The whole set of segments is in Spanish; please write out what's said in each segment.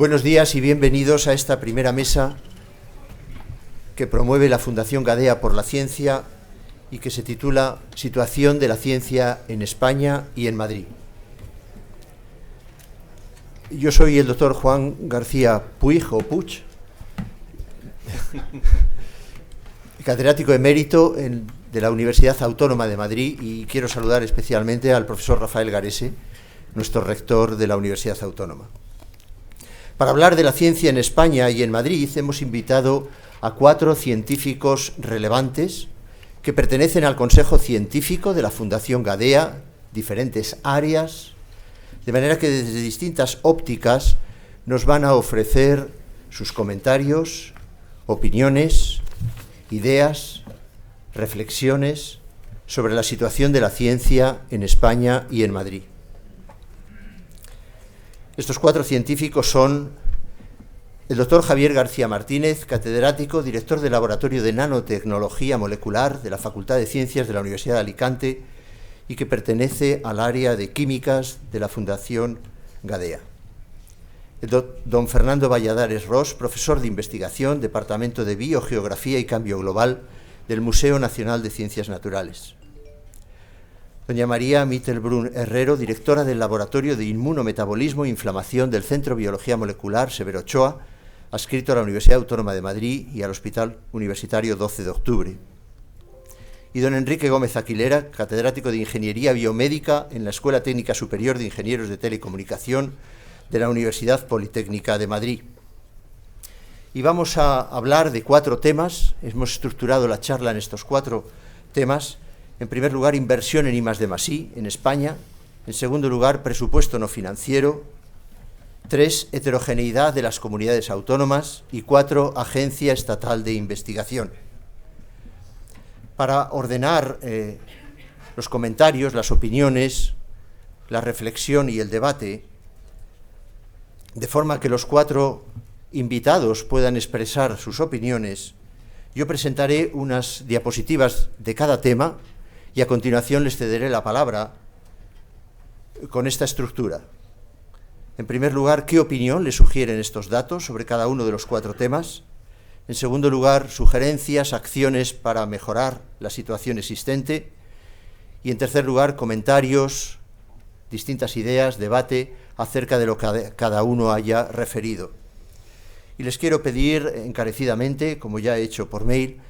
Buenos días y bienvenidos a esta primera mesa que promueve la Fundación Gadea por la Ciencia y que se titula Situación de la Ciencia en España y en Madrid. Yo soy el doctor Juan García Puig, catedrático emérito de la Universidad Autónoma de Madrid, y quiero saludar especialmente al profesor Rafael Garese, nuestro rector de la Universidad Autónoma. Para hablar de la ciencia en España y en Madrid hemos invitado a 4 científicos relevantes que pertenecen al Consejo Científico de la Fundación Gadea, diferentes áreas, de manera que desde distintas ópticas nos van a ofrecer sus comentarios, opiniones, ideas, reflexiones sobre la situación de la ciencia en España y en Madrid. Estos 4 científicos son el doctor Javier García Martínez, catedrático, director del Laboratorio de Nanotecnología Molecular de la Facultad de Ciencias de la Universidad de Alicante y que pertenece al área de Químicas de la Fundación Gadea. El don Fernando Valladares Ros, profesor de investigación, Departamento de Biogeografía y Cambio Global del Museo Nacional de Ciencias Naturales. Doña María Mittelbrun Herrero, directora del Laboratorio de Inmunometabolismo e Inflamación del Centro Biología Molecular Severo Ochoa, adscrito a la Universidad Autónoma de Madrid y al Hospital Universitario 12 de Octubre. Y don Enrique Gómez Aquilera, catedrático de Ingeniería Biomédica en la Escuela Técnica Superior de Ingenieros de Telecomunicación de la Universidad Politécnica de Madrid. Y vamos a hablar de 4 temas. Hemos estructurado la charla en estos 4 temas. En primer lugar, inversión en I+D+I en España. En segundo lugar, presupuesto no financiero. 3, heterogeneidad de las comunidades autónomas. Y 4, agencia estatal de investigación. Para ordenar los comentarios, las opiniones, la reflexión y el debate, de forma que los 4 invitados puedan expresar sus opiniones, yo presentaré unas diapositivas de cada tema y a continuación les cederé la palabra con esta estructura. En primer lugar, ¿qué opinión les sugieren estos datos sobre cada uno de los 4 temas? En segundo lugar, sugerencias, acciones para mejorar la situación existente. Y en tercer lugar, comentarios, distintas ideas, debate acerca de lo que cada uno haya referido. Y les quiero pedir encarecidamente, como ya he hecho por mail,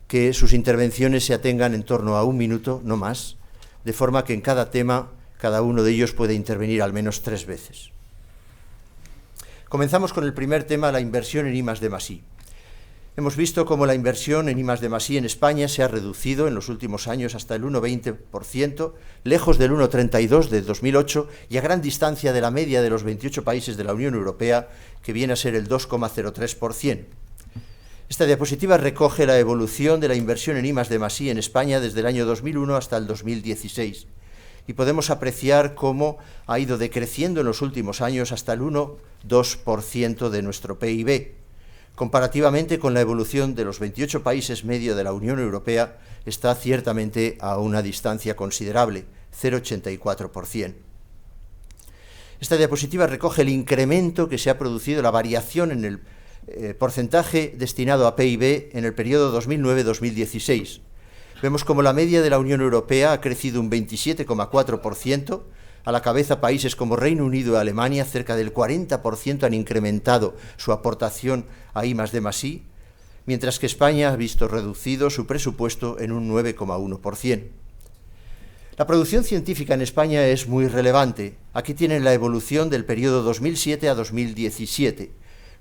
que sus intervenciones se atengan en torno a 1 minuto, no más, de forma que en cada tema cada uno de ellos puede intervenir al menos 3 veces. Comenzamos con el primer tema, la inversión en I+D+I. Hemos visto cómo la inversión en I+D+I en España se ha reducido en los últimos años hasta el 1,20%, lejos del 1,32% de 2008 y a gran distancia de la media de los 28 países de la Unión Europea, que viene a ser el 2,03%. Esta diapositiva recoge la evolución de la inversión en I+D+I en España desde el año 2001 hasta el 2016. Y podemos apreciar cómo ha ido decreciendo en los últimos años hasta el 1,2% de nuestro PIB. Comparativamente con la evolución de los 28 países medio de la Unión Europea, está ciertamente a una distancia considerable, 0,84%. Esta diapositiva recoge el incremento que se ha producido, la variación en el porcentaje destinado a PIB en el periodo 2009-2016. Vemos como la media de la Unión Europea ha crecido un 27,4%, a la cabeza países como Reino Unido y Alemania, cerca del 40% han incrementado su aportación a I+D+I, mientras que España ha visto reducido su presupuesto en un 9,1%. La producción científica en España es muy relevante. Aquí tienen la evolución del periodo 2007 a 2017,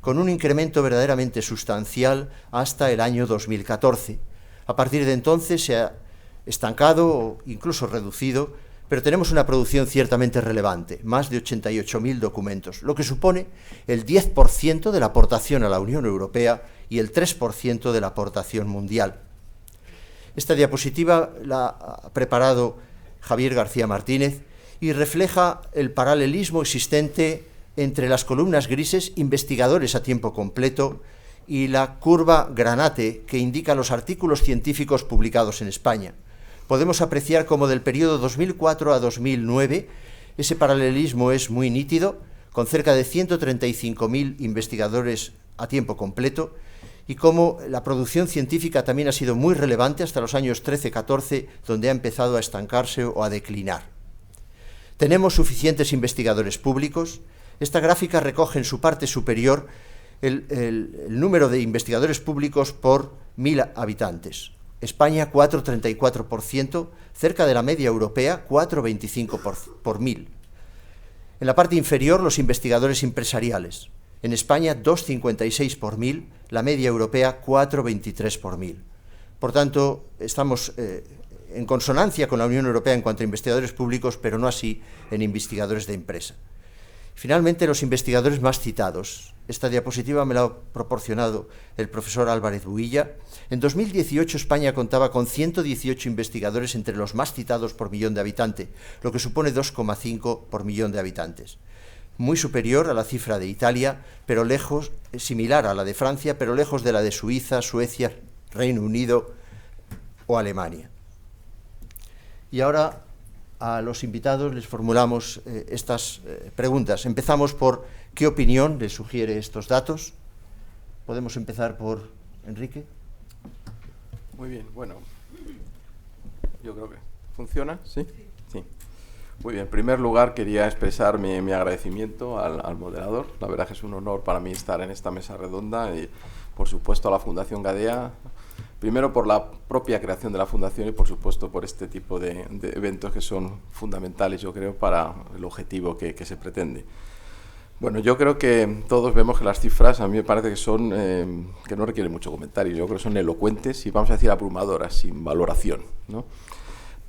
con un incremento verdaderamente sustancial hasta el año 2014. A partir de entonces se ha estancado o incluso reducido, pero tenemos una producción ciertamente relevante, más de 88.000 documentos, lo que supone el 10% de la aportación a la Unión Europea y el 3% de la aportación mundial. Esta diapositiva la ha preparado Javier García Martínez y refleja el paralelismo existente entre las columnas grises, investigadores a tiempo completo, y la curva granate, que indica los artículos científicos publicados en España. Podemos apreciar cómo del periodo 2004 a 2009 ese paralelismo es muy nítido, con cerca de 135.000 investigadores a tiempo completo, y cómo la producción científica también ha sido muy relevante hasta los años 13-14, donde ha empezado a estancarse o a declinar. ¿Tenemos suficientes investigadores públicos? Esta gráfica recoge en su parte superior el número de investigadores públicos por 1.000 habitantes. España, 4,34%, cerca de la media europea, 4,25 por 1.000. En la parte inferior, los investigadores empresariales. En España, 2,56 por 1.000, la media europea, 4,23 por 1.000. Por tanto, estamos en consonancia con la Unión Europea en cuanto a investigadores públicos, pero no así en investigadores de empresa. Finalmente, los investigadores más citados. Esta diapositiva me la ha proporcionado el profesor Álvarez Builla. En 2018, España contaba con 118 investigadores entre los más citados por millón de habitantes, lo que supone 2,5 por millón de habitantes. Muy superior a la cifra de Italia, pero lejos, similar a la de Francia, pero lejos de la de Suiza, Suecia, Reino Unido o Alemania. Y ahora a los invitados les formulamos estas preguntas. Empezamos por qué opinión les sugiere estos datos. Podemos empezar por Enrique. Muy bien, bueno, yo creo que funciona, ¿sí? Sí. Muy bien, en primer lugar quería expresar mi agradecimiento al moderador. La verdad que es un honor para mí estar en esta mesa redonda y, por supuesto, a la Fundación Gadea, primero por la propia creación de la Fundación y, por supuesto, por este tipo de eventos que son fundamentales, yo creo, para el objetivo que se pretende. Bueno, yo creo que todos vemos que las cifras a mí me parece que son, que no requieren mucho comentario, yo creo que son elocuentes y, vamos a decir, abrumadoras, sin valoración, ¿no?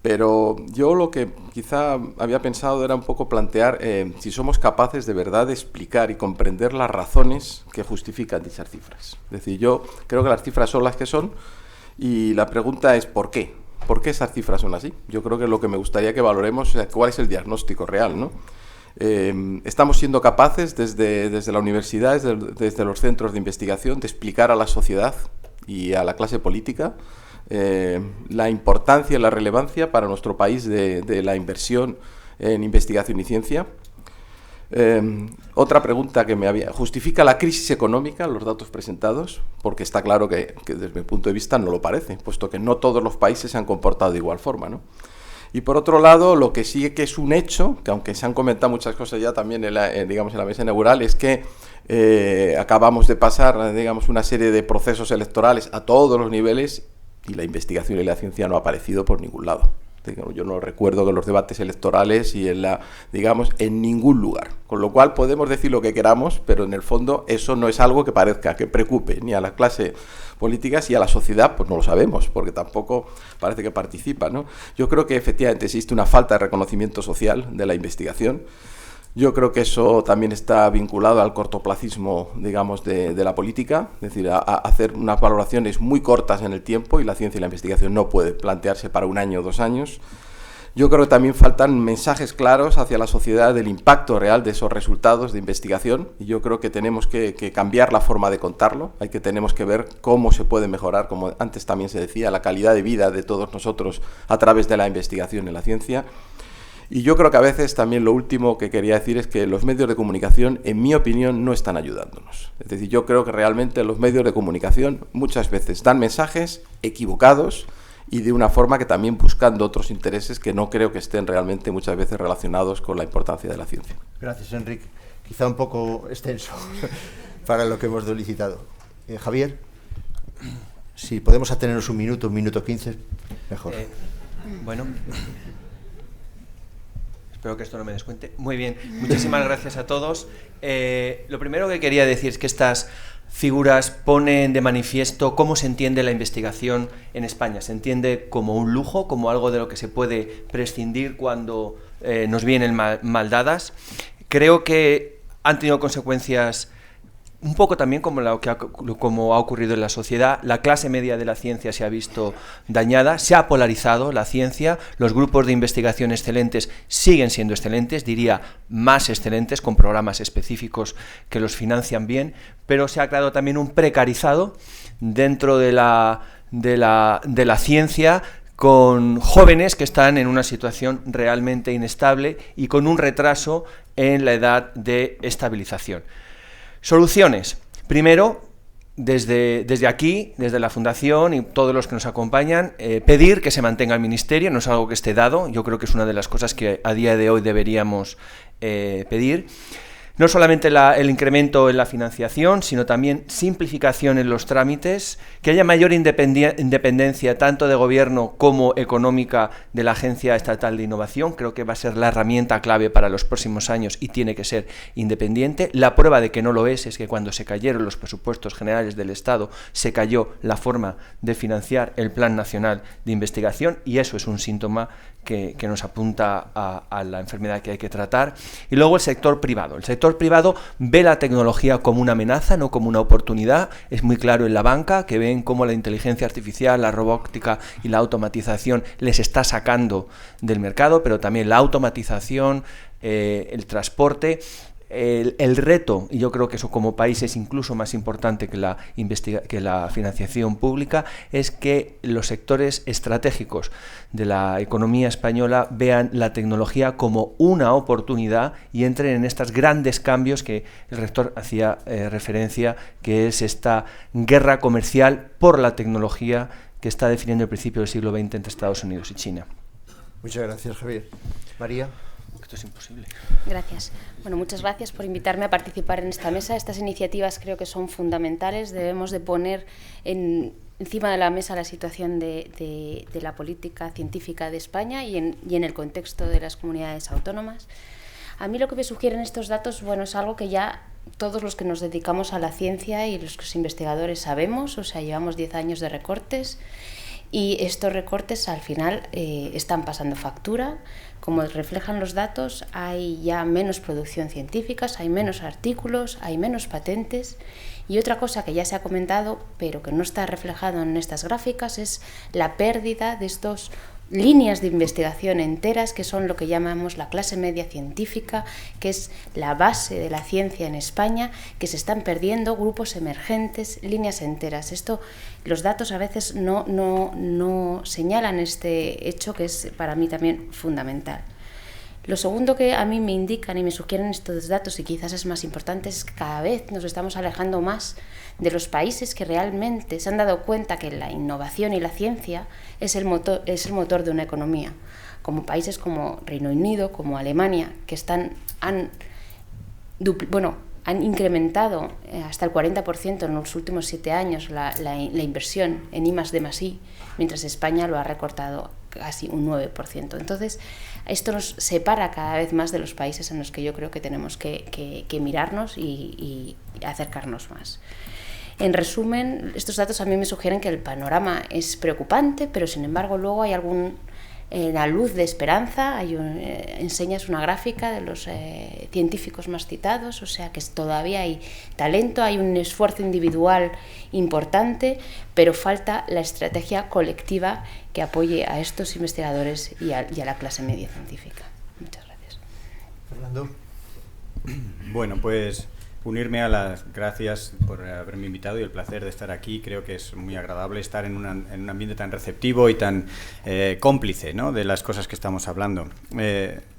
Pero yo lo que quizá había pensado era un poco plantear si somos capaces de verdad de explicar y comprender las razones que justifican dichas cifras. Es decir, yo creo que las cifras son las que son y la pregunta es ¿por qué? ¿Por qué esas cifras son así? Yo creo que lo que me gustaría que valoremos es cuál es el diagnóstico real, ¿no? Estamos siendo capaces desde la universidad, desde los centros de investigación, de explicar a la sociedad y a la clase política la importancia y la relevancia para nuestro país de la inversión en investigación y ciencia. Otra pregunta que me había... ¿Justifica la crisis económica los datos presentados? Porque está claro que desde mi punto de vista no lo parece, puesto que no todos los países se han comportado de igual forma, ¿no? Y por otro lado, lo que sí que es un hecho, que aunque se han comentado muchas cosas ya también digamos, en la mesa inaugural, es que acabamos de pasar, digamos, una serie de procesos electorales a todos los niveles y la investigación y la ciencia no ha aparecido por ningún lado. Yo no recuerdo que los debates electorales y digamos, en ningún lugar. Con lo cual podemos decir lo que queramos, pero en el fondo eso no es algo que parezca que preocupe ni a la clase política y a la sociedad, pues no lo sabemos, porque tampoco parece que participa, ¿no? Yo creo que efectivamente existe una falta de reconocimiento social de la investigación. Yo creo que eso también está vinculado al cortoplacismo, digamos, de la política, es decir, a hacer unas valoraciones muy cortas en el tiempo, y la ciencia y la investigación no puede plantearse para 1 año o 2 años. Yo creo que también faltan mensajes claros hacia la sociedad del impacto real de esos resultados de investigación, y yo creo que tenemos que cambiar la forma de contarlo, tenemos que ver cómo se puede mejorar, como antes también se decía, la calidad de vida de todos nosotros a través de la investigación en la ciencia. Y yo creo que a veces también lo último que quería decir es que los medios de comunicación, en mi opinión, no están ayudándonos. Es decir, yo creo que realmente los medios de comunicación muchas veces dan mensajes equivocados y de una forma que también buscando otros intereses que no creo que estén realmente muchas veces relacionados con la importancia de la ciencia. Gracias, Enrique. Quizá un poco extenso para lo que hemos solicitado. Javier, si podemos atenernos 1 minuto, 1 minuto 15, mejor. Bueno... Espero que esto no me descuente. Muy bien, muchísimas gracias a todos. Lo primero que quería decir es que estas figuras ponen de manifiesto cómo se entiende la investigación en España. Se entiende como un lujo, como algo de lo que se puede prescindir cuando nos vienen mal dadas. Creo que han tenido consecuencias un poco también como ha ocurrido en la sociedad. La clase media de la ciencia se ha visto dañada, se ha polarizado la ciencia, los grupos de investigación excelentes siguen siendo excelentes, diría más excelentes, con programas específicos que los financian bien, pero se ha creado también un precarizado dentro de la ciencia, con jóvenes que están en una situación realmente inestable y con un retraso en la edad de estabilización. Soluciones. Primero, desde aquí, desde la Fundación y todos los que nos acompañan, pedir que se mantenga el Ministerio, no es algo que esté dado, yo creo que es una de las cosas que a día de hoy deberíamos pedir. No solamente el incremento en la financiación, sino también simplificación en los trámites, que haya mayor independencia tanto de gobierno como económica de la Agencia Estatal de Innovación. Creo que va a ser la herramienta clave para los próximos años y tiene que ser independiente. La prueba de que no lo es que cuando se cayeron los presupuestos generales del Estado, se cayó la forma de financiar el Plan Nacional de Investigación, y eso es un síntoma que nos apunta a la enfermedad que hay que tratar. Y luego el sector privado. El sector privado ve la tecnología como una amenaza, no como una oportunidad. Es muy claro en la banca, que ven cómo la inteligencia artificial, la robótica y la automatización les está sacando del mercado, pero también la automatización, el transporte. El reto, y yo creo que eso como país es incluso más importante que la financiación pública, es que los sectores estratégicos de la economía española vean la tecnología como una oportunidad y entren en estos grandes cambios que el rector hacía referencia, que es esta guerra comercial por la tecnología que está definiendo el principio del siglo XX entre Estados Unidos y China. Muchas gracias, Javier. María. Esto es imposible. Gracias. Bueno, muchas gracias por invitarme a participar en esta mesa. Estas iniciativas creo que son fundamentales. Debemos de poner encima de la mesa la situación de la política científica de España y en el contexto de las comunidades autónomas. A mí lo que me sugieren estos datos, bueno, es algo que ya todos los que nos dedicamos a la ciencia y los investigadores sabemos, o sea, llevamos 10 años de recortes. Y estos recortes al final están pasando factura. Como reflejan los datos, hay ya menos producción científica, hay menos artículos, hay menos patentes. Y otra cosa que ya se ha comentado, pero que no está reflejado en estas gráficas, es la pérdida de estos líneas de investigación enteras, que son lo que llamamos la clase media científica, que es la base de la ciencia en España, que se están perdiendo grupos emergentes, líneas enteras. Los datos a veces no señalan este hecho, que es para mí también fundamental. Lo segundo que a mí me indican y me sugieren estos datos, y quizás es más importante, es que cada vez nos estamos alejando más de los países que realmente se han dado cuenta que la innovación y la ciencia es el motor de una economía, como países como Reino Unido, como Alemania, que han incrementado hasta el 40% en los últimos 7 años la inversión en I+D+I, mientras España lo ha recortado casi un 9%. Entonces, esto nos separa cada vez más de los países en los que yo creo que tenemos que mirarnos y acercarnos más. En resumen, estos datos a mí me sugieren que el panorama es preocupante, pero sin embargo luego hay la luz de esperanza. Enseñas una gráfica de los científicos más citados, o sea que todavía hay talento, hay un esfuerzo individual importante, pero falta la estrategia colectiva que apoye a estos investigadores y a la clase media científica. Muchas gracias. Fernando. Bueno, pues unirme a las gracias por haberme invitado y el placer de estar aquí. Creo que es muy agradable estar en un ambiente tan receptivo y tan cómplice, ¿no?, de las cosas que estamos hablando.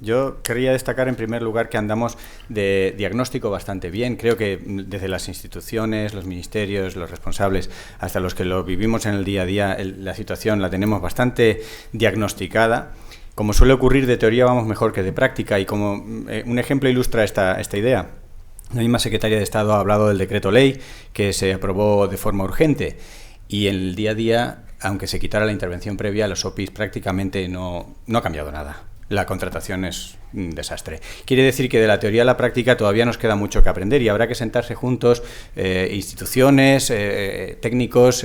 Yo querría destacar en primer lugar que andamos de diagnóstico bastante bien. Creo que desde las instituciones, los ministerios, los responsables, hasta los que lo vivimos en el día a día, la situación la tenemos bastante diagnosticada. Como suele ocurrir, de teoría vamos mejor que de práctica, y como un ejemplo ilustra esta idea. La misma secretaria de Estado ha hablado del decreto ley que se aprobó de forma urgente, y en el día a día, aunque se quitara la intervención previa, los OPIs prácticamente no ha cambiado nada. La contratación es un desastre. Quiere decir que de la teoría a la práctica todavía nos queda mucho que aprender, y habrá que sentarse juntos, instituciones, técnicos,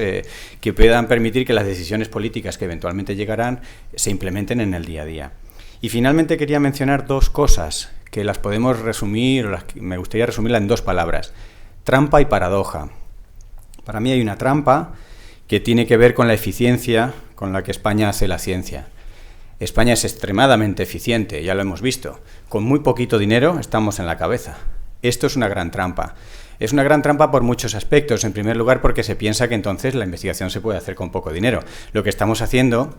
que puedan permitir que las decisiones políticas que eventualmente llegarán se implementen en el día a día. Y finalmente quería mencionar 2 cosas que las podemos resumir, me gustaría resumirla en 2 palabras: trampa y paradoja. Para mí hay una trampa que tiene que ver con la eficiencia con la que España hace la ciencia. España es extremadamente eficiente, ya lo hemos visto. Con muy poquito dinero estamos en la cabeza. Esto es una gran trampa. Es una gran trampa por muchos aspectos. En primer lugar, porque se piensa que entonces la investigación se puede hacer con poco dinero. Lo que estamos haciendo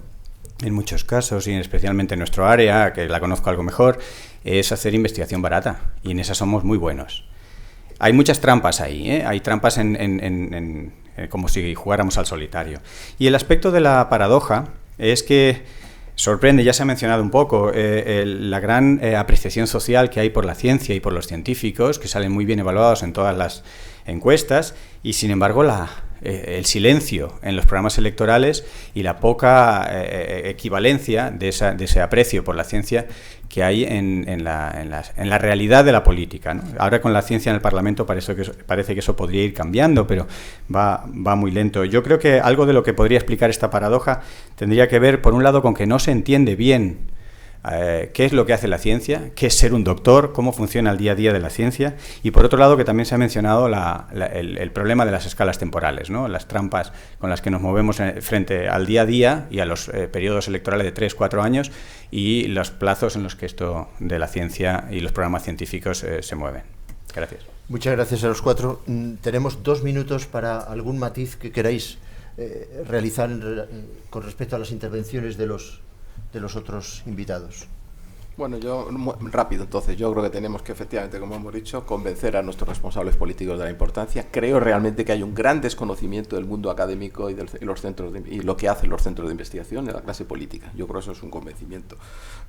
en muchos casos, y especialmente en nuestro área, que la conozco algo mejor, es hacer investigación barata, y en esa somos muy buenos. Hay muchas trampas ahí, hay trampas como si jugáramos al solitario. Y el aspecto de la paradoja es que sorprende, ya se ha mencionado un poco, la gran apreciación social que hay por la ciencia y por los científicos, que salen muy bien evaluados en todas las encuestas, y sin embargo el silencio en los programas electorales y la poca equivalencia de ese aprecio por la ciencia que hay en la realidad de la política, ¿no? Ahora con la ciencia en el Parlamento parece que eso podría ir cambiando, pero va muy lento. Yo creo que algo de lo que podría explicar esta paradoja tendría que ver, por un lado, con que no se entiende bien qué es lo que hace la ciencia, qué es ser un doctor, cómo funciona el día a día de la ciencia, y por otro lado que también se ha mencionado el problema de las escalas temporales, ¿no? Las trampas con las que nos movemos frente al día a día y a los periodos electorales de 3-4 años y los plazos en los que esto de la ciencia y los programas científicos se mueven. Gracias. Muchas gracias a los cuatro. Tenemos 2 minutos para algún matiz que queráis realizar con respecto a las intervenciones de los otros invitados. Bueno, rápido, entonces, yo creo que tenemos que, efectivamente, como hemos dicho, convencer a nuestros responsables políticos de la importancia. Creo realmente que hay un gran desconocimiento del mundo académico y los centros y lo que hacen los centros de investigación de la clase política. Yo creo que eso es un convencimiento.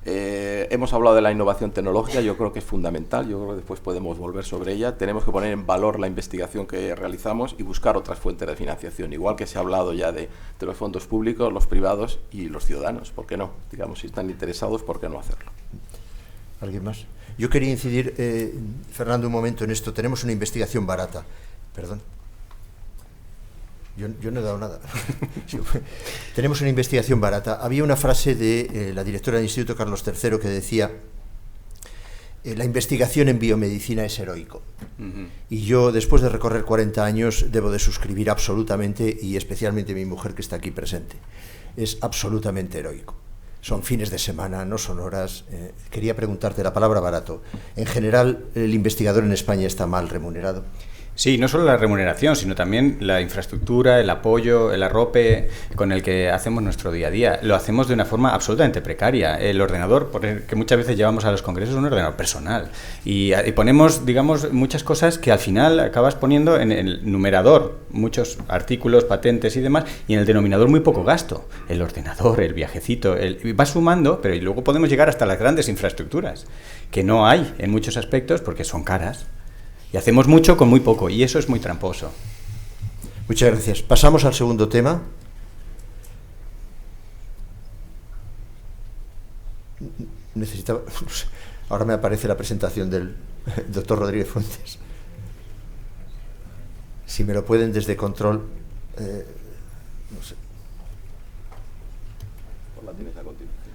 Hemos hablado de la innovación tecnológica, yo creo que es fundamental, yo creo que después podemos volver sobre ella. Tenemos que poner en valor la investigación que realizamos y buscar otras fuentes de financiación, igual que se ha hablado ya de los fondos públicos, los privados y los ciudadanos. ¿Por qué no? Digamos, si están interesados, ¿por qué no hacerlo? ¿Alguien más? Yo quería incidir, Fernando, un momento en esto. Tenemos una investigación barata. Perdón. Yo no he dado nada. Tenemos una investigación barata. Había una frase de la directora del Instituto Carlos III que decía: la investigación en biomedicina es heroico. Y yo, después de recorrer 40 años, debo de suscribir absolutamente, y especialmente mi mujer que está aquí presente. Es absolutamente heroico. Son fines de semana, no son horas. Quería preguntarte, la palabra barato. En general, ¿el investigador en España está mal remunerado? Sí, no solo la remuneración, sino también la infraestructura, el apoyo, el arrope con el que hacemos nuestro día a día. Lo hacemos de una forma absolutamente precaria. El ordenador, que muchas veces llevamos a los congresos, es un ordenador personal. Y ponemos, digamos, muchas cosas que al final acabas poniendo en el numerador, muchos artículos, patentes y demás, y en el denominador muy poco gasto. El ordenador, el viajecito, va sumando, pero luego podemos llegar hasta las grandes infraestructuras, que no hay en muchos aspectos porque son caras. Y hacemos mucho con muy poco, y eso es muy tramposo. Muchas gracias. Pasamos al segundo tema. Ahora me aparece la presentación del doctor Rodríguez Fuentes. Si me lo pueden desde control. No sé. La tienes a continuación.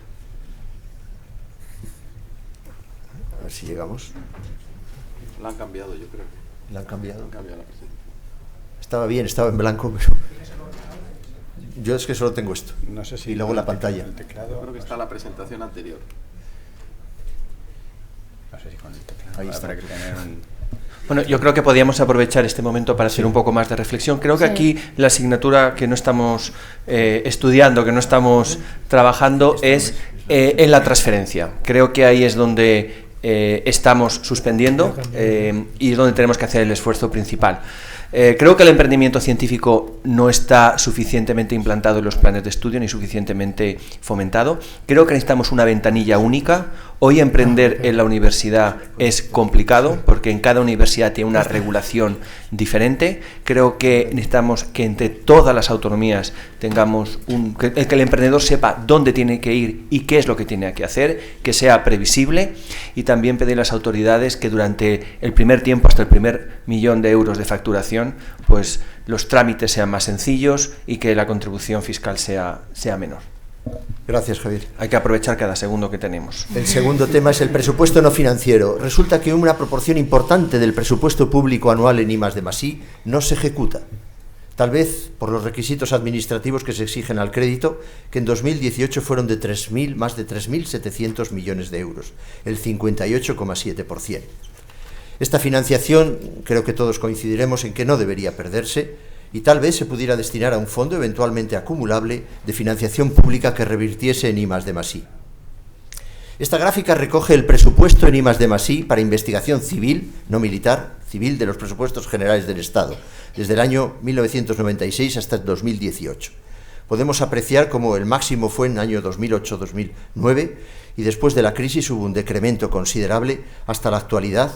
A ver si llegamos. La han cambiado, yo creo. ¿La han cambiado? Han cambiado la presentación. Estaba bien, estaba en blanco, pero yo es que solo tengo esto. No sé si y luego la pantalla. El teclado, Yo creo que está la presentación anterior. No sé si con el teclado. Ahí está. Habrá que tener Bueno, yo creo que podríamos aprovechar este momento para hacer un poco más de reflexión. Creo que aquí la asignatura que no estamos estudiando, que no estamos trabajando, es en la transferencia. Creo que ahí es donde estamos suspendiendo y es donde tenemos que hacer el esfuerzo principal. Creo que el emprendimiento científico no está suficientemente implantado en los planes de estudio ni suficientemente fomentado. Creo que necesitamos una ventanilla única. Hoy emprender en la universidad es complicado porque en cada universidad tiene una regulación diferente. Creo que necesitamos que entre todas las autonomías tengamos que el emprendedor sepa dónde tiene que ir y qué es lo que tiene que hacer, que sea previsible, y también pedir a las autoridades que durante el primer tiempo, hasta el primer millón de euros de facturación, pues los trámites sean más sencillos y que la contribución fiscal sea menor. Gracias, Javier. Hay que aprovechar cada segundo que tenemos. El segundo tema es el presupuesto no financiero. Resulta que una proporción importante del presupuesto público anual en I+D+I no se ejecuta. Tal vez por los requisitos administrativos que se exigen al crédito, que en 2018 fueron de más de 3.700 millones de euros, el 58,7%. Esta financiación, creo que todos coincidiremos en que no debería perderse, y tal vez se pudiera destinar a un fondo eventualmente acumulable de financiación pública que revirtiese en I+D+I. Esta gráfica recoge el presupuesto en I+D+I para investigación civil, no militar, civil de los presupuestos generales del Estado, desde el año 1996 hasta el 2018. Podemos apreciar cómo el máximo fue en el año 2008-2009 y después de la crisis hubo un decremento considerable hasta la actualidad,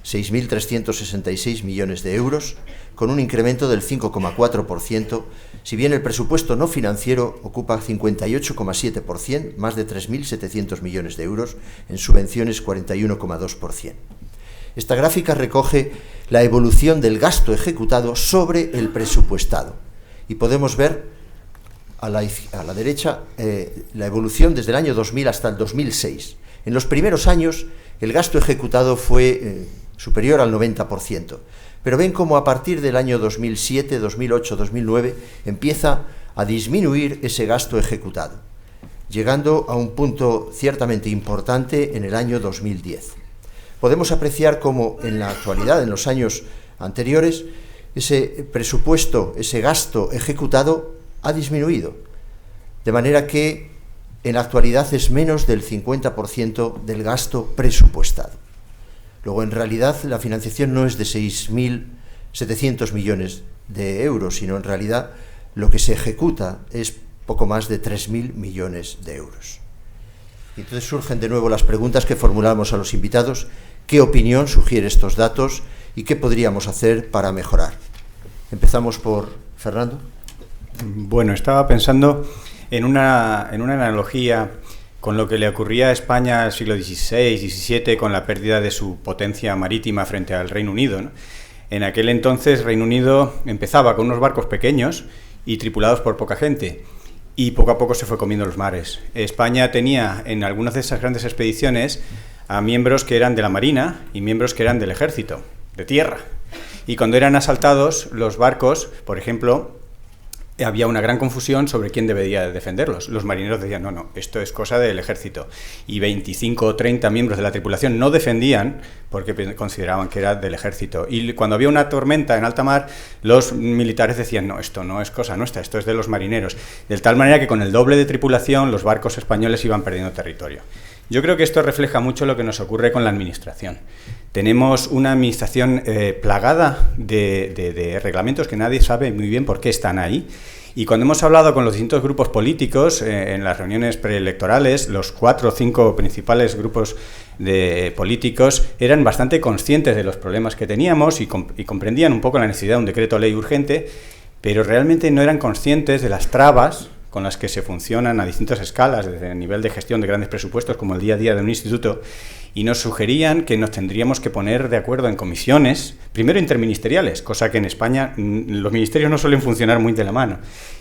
6.366 millones de euros, con un incremento del 5,4%, si bien el presupuesto no financiero ocupa 58,7%, más de 3.700 millones de euros, en subvenciones 41,2%. Esta gráfica recoge la evolución del gasto ejecutado sobre el presupuestado y podemos ver a la derecha la evolución desde el año 2000 hasta el 2006. En los primeros años el gasto ejecutado fue superior al 90%, pero ven cómo a partir del año 2007, 2008, 2009 empieza a disminuir ese gasto ejecutado, llegando a un punto ciertamente importante en el año 2010. Podemos apreciar cómo en la actualidad, en los años anteriores, ese presupuesto, ese gasto ejecutado ha disminuido, de manera que en la actualidad es menos del 50% del gasto presupuestado. Luego, en realidad, la financiación no es de 6.700 millones de euros, sino en realidad lo que se ejecuta es poco más de 3.000 millones de euros. Y entonces surgen de nuevo las preguntas que formulamos a los invitados: ¿qué opinión sugiere estos datos y qué podríamos hacer para mejorar? Empezamos por Fernando. Bueno, estaba pensando en una analogía con lo que le ocurría a España al siglo XVI, XVII, con la pérdida de su potencia marítima frente al Reino Unido, ¿no? En aquel entonces, Reino Unido empezaba con unos barcos pequeños y tripulados por poca gente, y poco a poco se fue comiendo los mares. España tenía en algunas de esas grandes expediciones a miembros que eran de la Marina y miembros que eran del Ejército, de tierra. Y cuando eran asaltados los barcos, por ejemplo, había una gran confusión sobre quién debería defenderlos. Los marineros decían, no, esto es cosa del ejército. Y 25 o 30 miembros de la tripulación no defendían porque consideraban que era del ejército. Y cuando había una tormenta en alta mar, los militares decían, no, esto no es cosa nuestra, esto es de los marineros. De tal manera que con el doble de tripulación los barcos españoles iban perdiendo territorio. Yo creo que esto refleja mucho lo que nos ocurre con la administración. Tenemos una administración plagada de reglamentos que nadie sabe muy bien por qué están ahí. Y cuando hemos hablado con los distintos grupos políticos en las reuniones preelectorales, los 4 o 5 principales grupos de políticos eran bastante conscientes de los problemas que teníamos y comprendían un poco la necesidad de un decreto ley urgente, pero realmente no eran conscientes de las trabas con las que se funcionan a distintas escalas, desde el nivel de gestión de grandes presupuestos como el día a día de un instituto, y nos sugerían que nos tendríamos que poner de acuerdo en comisiones, primero interministeriales, cosa que en España los ministerios no suelen funcionar muy de la mano,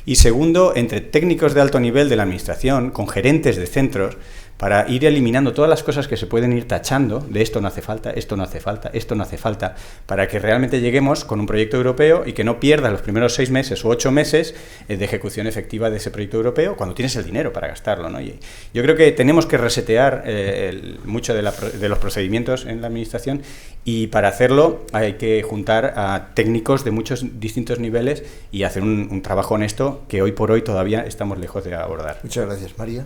y segundo, entre técnicos de alto nivel de la administración, con gerentes de centros, para ir eliminando todas las cosas que se pueden ir tachando, de esto no hace falta, esto no hace falta, esto no hace falta, para que realmente lleguemos con un proyecto europeo y que no pierdas los primeros 6 meses o 8 meses de ejecución efectiva de ese proyecto europeo cuando tienes el dinero para gastarlo, ¿no? Y yo creo que tenemos que resetear mucho de los procedimientos en la administración, y para hacerlo hay que juntar a técnicos de muchos distintos niveles y hacer un trabajo honesto que hoy por hoy todavía estamos lejos de abordar. Muchas gracias, María.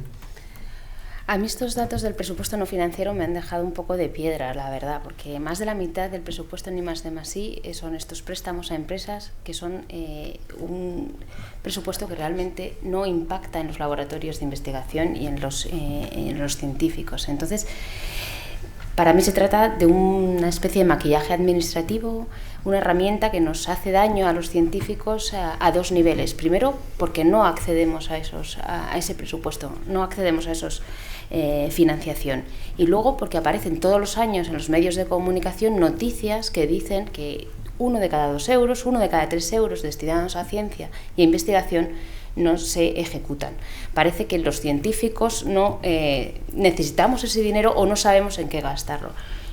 A mí estos datos del presupuesto no financiero me han dejado un poco de piedra, la verdad, porque más de la mitad del presupuesto en I+D+I son estos préstamos a empresas, que son un presupuesto que realmente no impacta en los laboratorios de investigación y en los científicos. Entonces, para mí se trata de una especie de maquillaje administrativo, una herramienta que nos hace daño a los científicos a 2 niveles. Primero, porque no accedemos a ese presupuesto, no accedemos a esos financiación. Y luego, porque aparecen todos los años en los medios de comunicación noticias que dicen que 1 de cada 2 euros, 1 de cada 3 euros destinados a ciencia y a investigación no se ejecutan. Parece que los científicos no necesitamos ese dinero o no sabemos en qué gastarlo.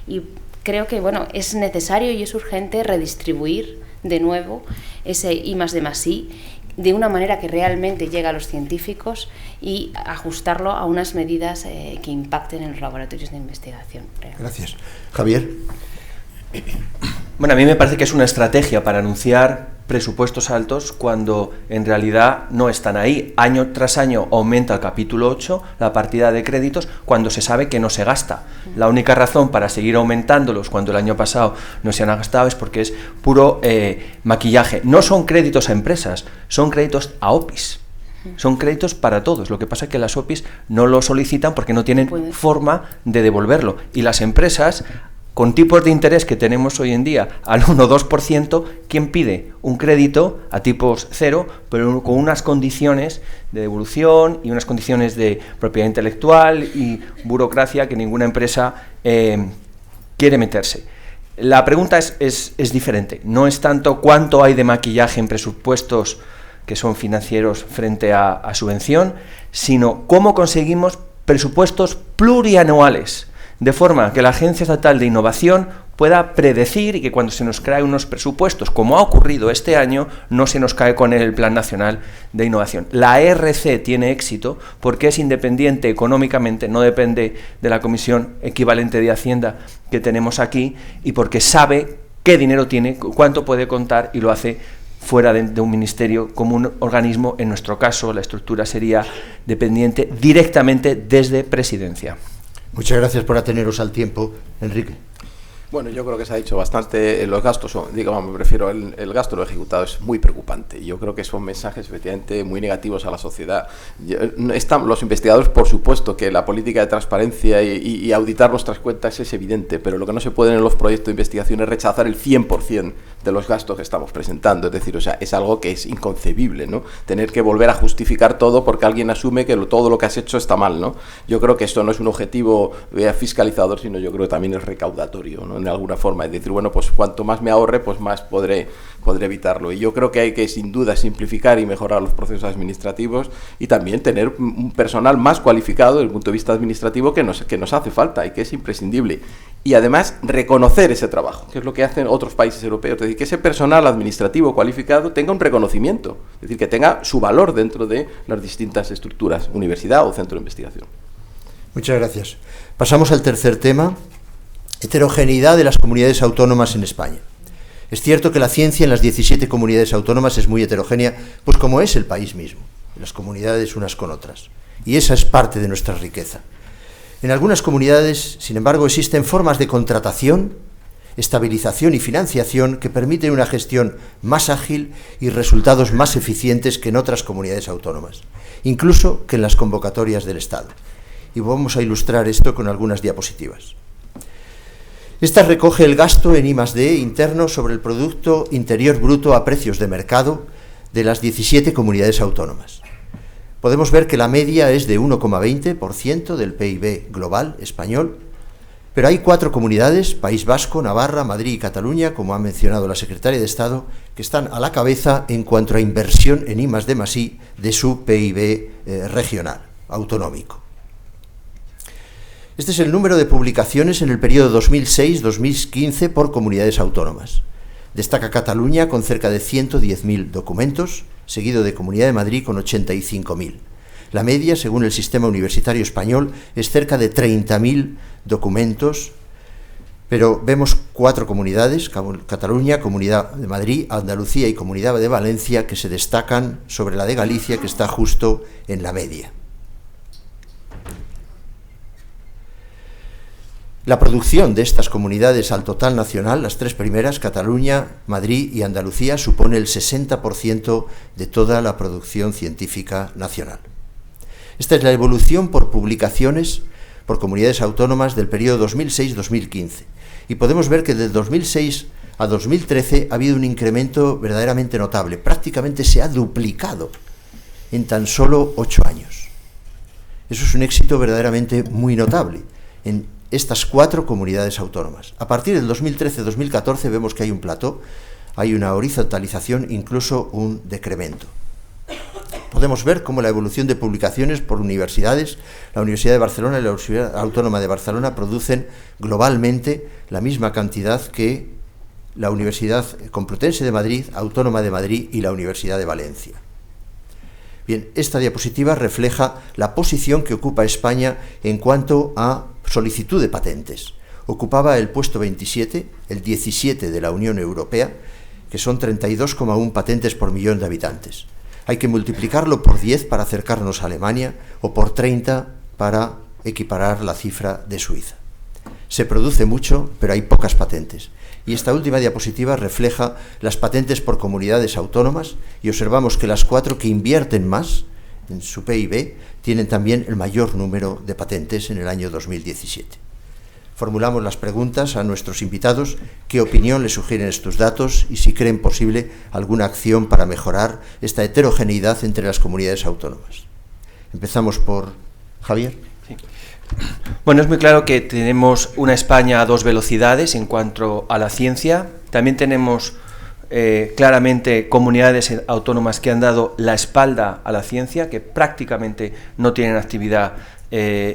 Y creo que es necesario y es urgente redistribuir de nuevo ese I+D+I de una manera que realmente llegue a los científicos y ajustarlo a unas medidas que impacten en los laboratorios de investigación. Gracias. Javier. Bueno, a mí me parece que es una estrategia para anunciar presupuestos altos cuando en realidad no están ahí. Año tras año aumenta el capítulo 8 la partida de créditos cuando se sabe que no se gasta. La única razón para seguir aumentándolos cuando el año pasado no se han gastado es porque es puro maquillaje. No son créditos a empresas, son créditos a OPIs. Son créditos para todos. Lo que pasa es que las OPIs no lo solicitan porque no tienen forma de devolverlo. Y las empresas, con tipos de interés que tenemos hoy en día al 1 o 2%, ¿quién pide un crédito a tipos cero, pero con unas condiciones de devolución y unas condiciones de propiedad intelectual y burocracia que ninguna empresa quiere meterse? La pregunta es diferente. No es tanto cuánto hay de maquillaje en presupuestos que son financieros frente a subvención, sino cómo conseguimos presupuestos plurianuales, de forma que la Agencia Estatal de Innovación pueda predecir y que cuando se nos caen unos presupuestos, como ha ocurrido este año, no se nos cae con el Plan Nacional de Innovación. La ERC tiene éxito porque es independiente económicamente, no depende de la Comisión Equivalente de Hacienda que tenemos aquí, y porque sabe qué dinero tiene, cuánto puede contar, y lo hace fuera de un ministerio como un organismo. En nuestro caso, la estructura sería dependiente directamente desde Presidencia. Muchas gracias por ateneros al tiempo, Enrique. Bueno, yo creo que se ha dicho bastante. Los gastos son, digamos, me refiero, el gasto lo ejecutado es muy preocupante. Yo creo que son mensajes efectivamente muy negativos a la sociedad. Están los investigadores, por supuesto, que la política de transparencia y auditar nuestras cuentas es evidente, pero lo que no se puede en los proyectos de investigación es rechazar el 100% de los gastos que estamos presentando. Es decir, o sea, es algo que es inconcebible, ¿no? Tener que volver a justificar todo porque alguien asume que todo lo que has hecho está mal, ¿no? Yo creo que esto no es un objetivo fiscalizador, sino yo creo que también es recaudatorio, ¿no? De alguna forma, es decir, bueno, pues cuanto más me ahorre, pues más podré evitarlo. Y yo creo que hay que, sin duda, simplificar y mejorar los procesos administrativos y también tener un personal más cualificado desde el punto de vista administrativo que nos hace falta y que es imprescindible. Y además reconocer ese trabajo, que es lo que hacen otros países europeos, es decir, que ese personal administrativo cualificado tenga un reconocimiento, es decir, que tenga su valor dentro de las distintas estructuras, universidad o centro de investigación. Muchas gracias. Pasamos al tercer tema: heterogeneidad de las comunidades autónomas en España. Es cierto que la ciencia en las 17 comunidades autónomas es muy heterogénea, pues como es el país mismo, las comunidades unas con otras. Y esa es parte de nuestra riqueza. En algunas comunidades, sin embargo, existen formas de contratación, estabilización y financiación que permiten una gestión más ágil y resultados más eficientes que en otras comunidades autónomas, incluso que en las convocatorias del Estado. Y vamos a ilustrar esto con algunas diapositivas. Esta recoge el gasto en I+D interno sobre el Producto Interior Bruto a precios de mercado de las 17 comunidades autónomas. Podemos ver que la media es de 1,20% del PIB global español, pero hay 4 comunidades, País Vasco, Navarra, Madrid y Cataluña, como ha mencionado la secretaria de Estado, que están a la cabeza en cuanto a inversión en I+D+I de su PIB regional, autonómico. Este es el número de publicaciones en el periodo 2006-2015 por comunidades autónomas. Destaca Cataluña con cerca de 110.000 documentos, seguido de Comunidad de Madrid con 85.000. La media, según el Sistema Universitario Español, es cerca de 30.000 documentos, pero vemos 4 comunidades, Cataluña, Comunidad de Madrid, Andalucía y Comunidad de Valencia, que se destacan sobre la de Galicia, que está justo en la media. La producción de estas comunidades al total nacional, las 3 primeras, Cataluña, Madrid y Andalucía, supone el 60% de toda la producción científica nacional. Esta es la evolución por publicaciones por comunidades autónomas del periodo 2006-2015. Y podemos ver que desde 2006 a 2013 ha habido un incremento verdaderamente notable. Prácticamente se ha duplicado en tan solo 8 años. Eso es un éxito verdaderamente muy notable en estas 4 comunidades autónomas. A partir del 2013-2014 vemos que hay un plató, hay una horizontalización, incluso un decremento. Podemos ver cómo la evolución de publicaciones por universidades, la Universidad de Barcelona y la Universidad Autónoma de Barcelona producen globalmente la misma cantidad que la Universidad Complutense de Madrid, Autónoma de Madrid y la Universidad de Valencia. Bien, esta diapositiva refleja la posición que ocupa España en cuanto a solicitud de patentes. Ocupaba el puesto 27, el 17 de la Unión Europea, que son 32,1 patentes por millón de habitantes. Hay que multiplicarlo por 10 para acercarnos a Alemania o por 30 para equiparar la cifra de Suiza. Se produce mucho, pero hay pocas patentes. Y esta última diapositiva refleja las patentes por comunidades autónomas y observamos que las 4 que invierten más en su PIB tienen también el mayor número de patentes en el año 2017. Formulamos las preguntas a nuestros invitados, qué opinión les sugieren estos datos y si creen posible alguna acción para mejorar esta heterogeneidad entre las comunidades autónomas. Empezamos por Javier. Sí. Bueno, es muy claro que tenemos una España a 2 velocidades en cuanto a la ciencia. También tenemos claramente comunidades autónomas que han dado la espalda a la ciencia, que prácticamente no tienen actividad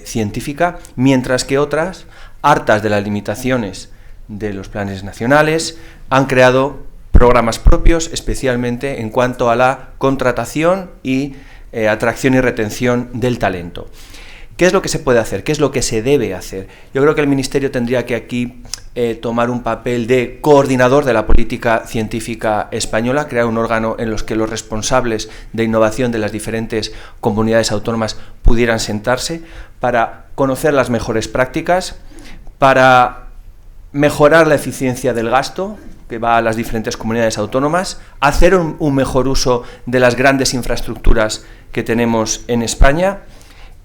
científica, mientras que otras, hartas de las limitaciones de los planes nacionales, han creado programas propios, especialmente en cuanto a la contratación y atracción y retención del talento. ¿Qué es lo que se puede hacer? ¿Qué es lo que se debe hacer? Yo creo que el Ministerio tendría que aquí tomar un papel de coordinador de la política científica española, crear un órgano en los que los responsables de innovación de las diferentes comunidades autónomas pudieran sentarse para conocer las mejores prácticas, para mejorar la eficiencia del gasto que va a las diferentes comunidades autónomas, hacer un mejor uso de las grandes infraestructuras que tenemos en España.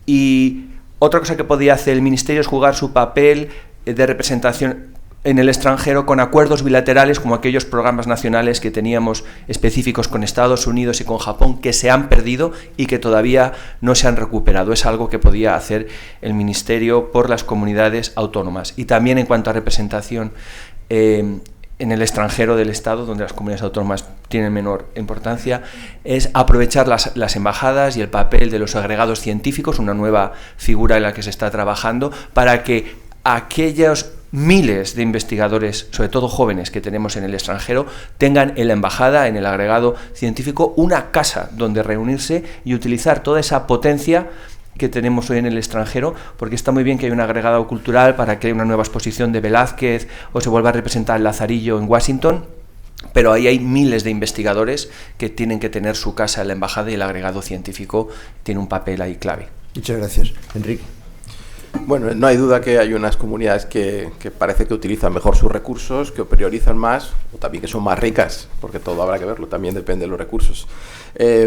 Y otra cosa que podría hacer el Ministerio es jugar su papel de representación en el extranjero con acuerdos bilaterales como aquellos programas nacionales que teníamos específicos con Estados Unidos y con Japón, que se han perdido y que todavía no se han recuperado. Es algo que podía hacer el Ministerio por las comunidades autónomas. Y también en cuanto a representación en el extranjero del Estado, donde las comunidades autónomas tienen menor importancia, es aprovechar las embajadas y el papel de los agregados científicos, una nueva figura en la que se está trabajando, para que aquellos miles de investigadores, sobre todo jóvenes, que tenemos en el extranjero, tengan en la embajada, en el agregado científico, una casa donde reunirse y utilizar toda esa potencia que tenemos hoy en el extranjero, porque está muy bien que haya un agregado cultural para que haya una nueva exposición de Velázquez o se vuelva a representar el Lazarillo en Washington, pero ahí hay miles de investigadores que tienen que tener su casa en la embajada y el agregado científico tiene un papel ahí clave. Muchas gracias. Enrique. Bueno, no hay duda que hay unas comunidades que parece que utilizan mejor sus recursos, que priorizan más, o también que son más ricas, porque todo habrá que verlo, también depende de los recursos.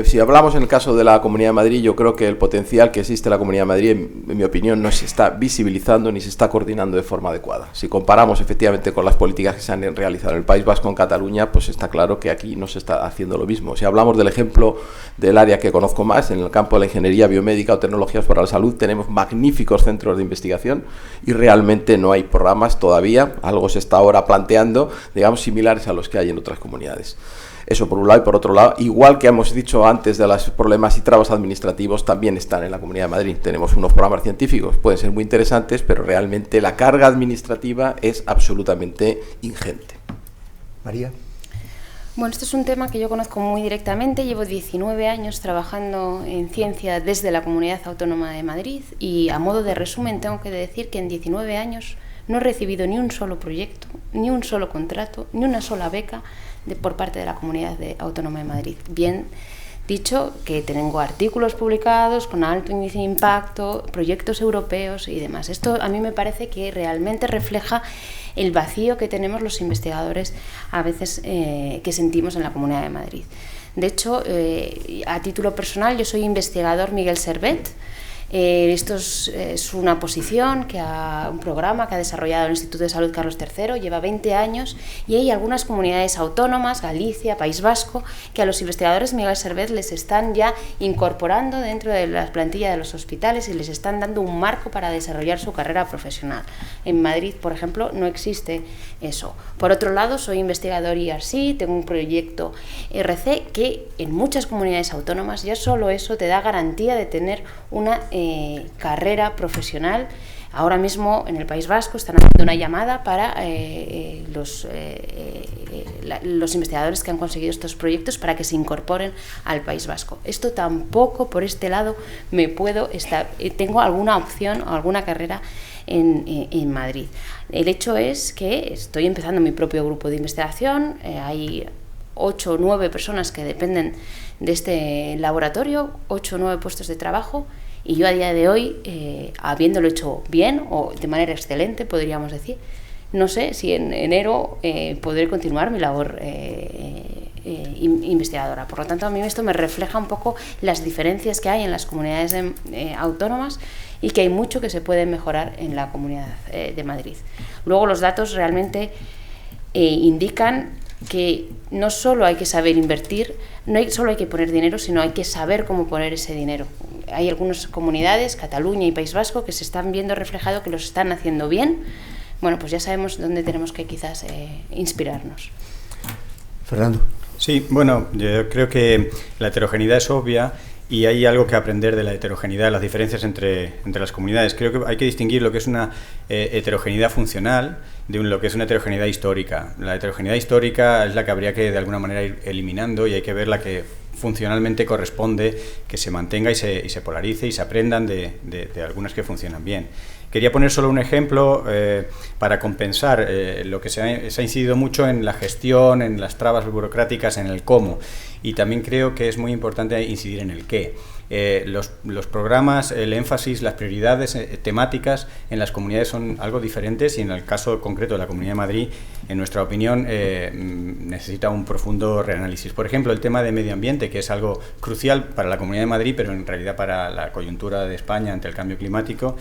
Si hablamos en el caso de la Comunidad de Madrid, yo creo que el potencial que existe en la Comunidad de Madrid, en mi opinión, no se está visibilizando ni se está coordinando de forma adecuada. Si comparamos efectivamente con las políticas que se han realizado en el País Vasco, en Cataluña, pues está claro que aquí no se está haciendo lo mismo. Si hablamos del ejemplo del área que conozco más, en el campo de la ingeniería biomédica o tecnologías para la salud, tenemos magníficos centros de investigación y realmente no hay programas todavía, algo se está ahora planteando, digamos, similares a los que hay en otras comunidades. Eso por un lado, y por otro lado, igual que hemos dicho antes de los problemas y trabas administrativos, también están en la Comunidad de Madrid. Tenemos unos programas científicos, pueden ser muy interesantes, pero realmente la carga administrativa es absolutamente ingente. María. Bueno, este es un tema que yo conozco muy directamente. Llevo 19 años trabajando en ciencia desde la Comunidad Autónoma de Madrid y, a modo de resumen, tengo que decir que en 19 años no he recibido ni un solo proyecto, ni un solo contrato, ni una sola beca por parte de la Comunidad Autónoma de Madrid. Bien dicho, que tengo artículos publicados con alto índice de impacto, proyectos europeos y demás. Esto a mí me parece que realmente refleja el vacío que tenemos los investigadores a veces que sentimos en la Comunidad de Madrid. De hecho, a título personal, yo soy investigador Miguel Servet. Esto es una posición, un programa que ha desarrollado el Instituto de Salud Carlos III, lleva 20 años y hay algunas comunidades autónomas, Galicia, País Vasco, que a los investigadores Miguel Servet les están ya incorporando dentro de la plantilla de los hospitales y les están dando un marco para desarrollar su carrera profesional. En Madrid, por ejemplo, no existe eso. Por otro lado, soy investigador IRC, tengo un proyecto RC que en muchas comunidades autónomas ya solo eso te da garantía de tener una carrera profesional. Ahora mismo en el País Vasco están haciendo una llamada para los investigadores que han conseguido estos proyectos para que se incorporen al País Vasco. Esto tampoco por este lado tengo alguna opción o alguna carrera en Madrid. El hecho es que estoy empezando mi propio grupo de investigación, hay 8 o 9 personas que dependen de este laboratorio, 8 o 9 puestos de trabajo, y yo a día de hoy, habiéndolo hecho bien o de manera excelente, podríamos decir, no sé si en enero podré continuar mi labor investigadora. Por lo tanto, a mí esto me refleja un poco las diferencias que hay en las comunidades autónomas y que hay mucho que se puede mejorar en la Comunidad de Madrid. Luego, los datos realmente indican que no solo hay que saber invertir, solo hay que poner dinero, sino hay que saber cómo poner ese dinero. Hay algunas comunidades, Cataluña y País Vasco, que se están viendo reflejado que los están haciendo bien. Bueno, pues ya sabemos dónde tenemos que quizás inspirarnos. Fernando. Sí, bueno, yo creo que la heterogeneidad es obvia y hay algo que aprender de la heterogeneidad, las diferencias entre las comunidades. Creo que hay que distinguir lo que es una heterogeneidad funcional de lo que es una heterogeneidad histórica. La heterogeneidad histórica es la que habría que de alguna manera ir eliminando y hay que ver la que funcionalmente corresponde que se mantenga y se polarice y se aprendan de algunas que funcionan bien. Quería poner solo un ejemplo para compensar lo que se ha incidido mucho en la gestión, en las trabas burocráticas, en el cómo. Y también creo que es muy importante incidir en el qué. Los programas, el énfasis, las prioridades temáticas en las comunidades son algo diferentes y en el caso concreto de la Comunidad de Madrid, en nuestra opinión, necesita un profundo reanálisis. Por ejemplo, el tema de medio ambiente, que es algo crucial para la Comunidad de Madrid, pero en realidad para la coyuntura de España ante el cambio climático.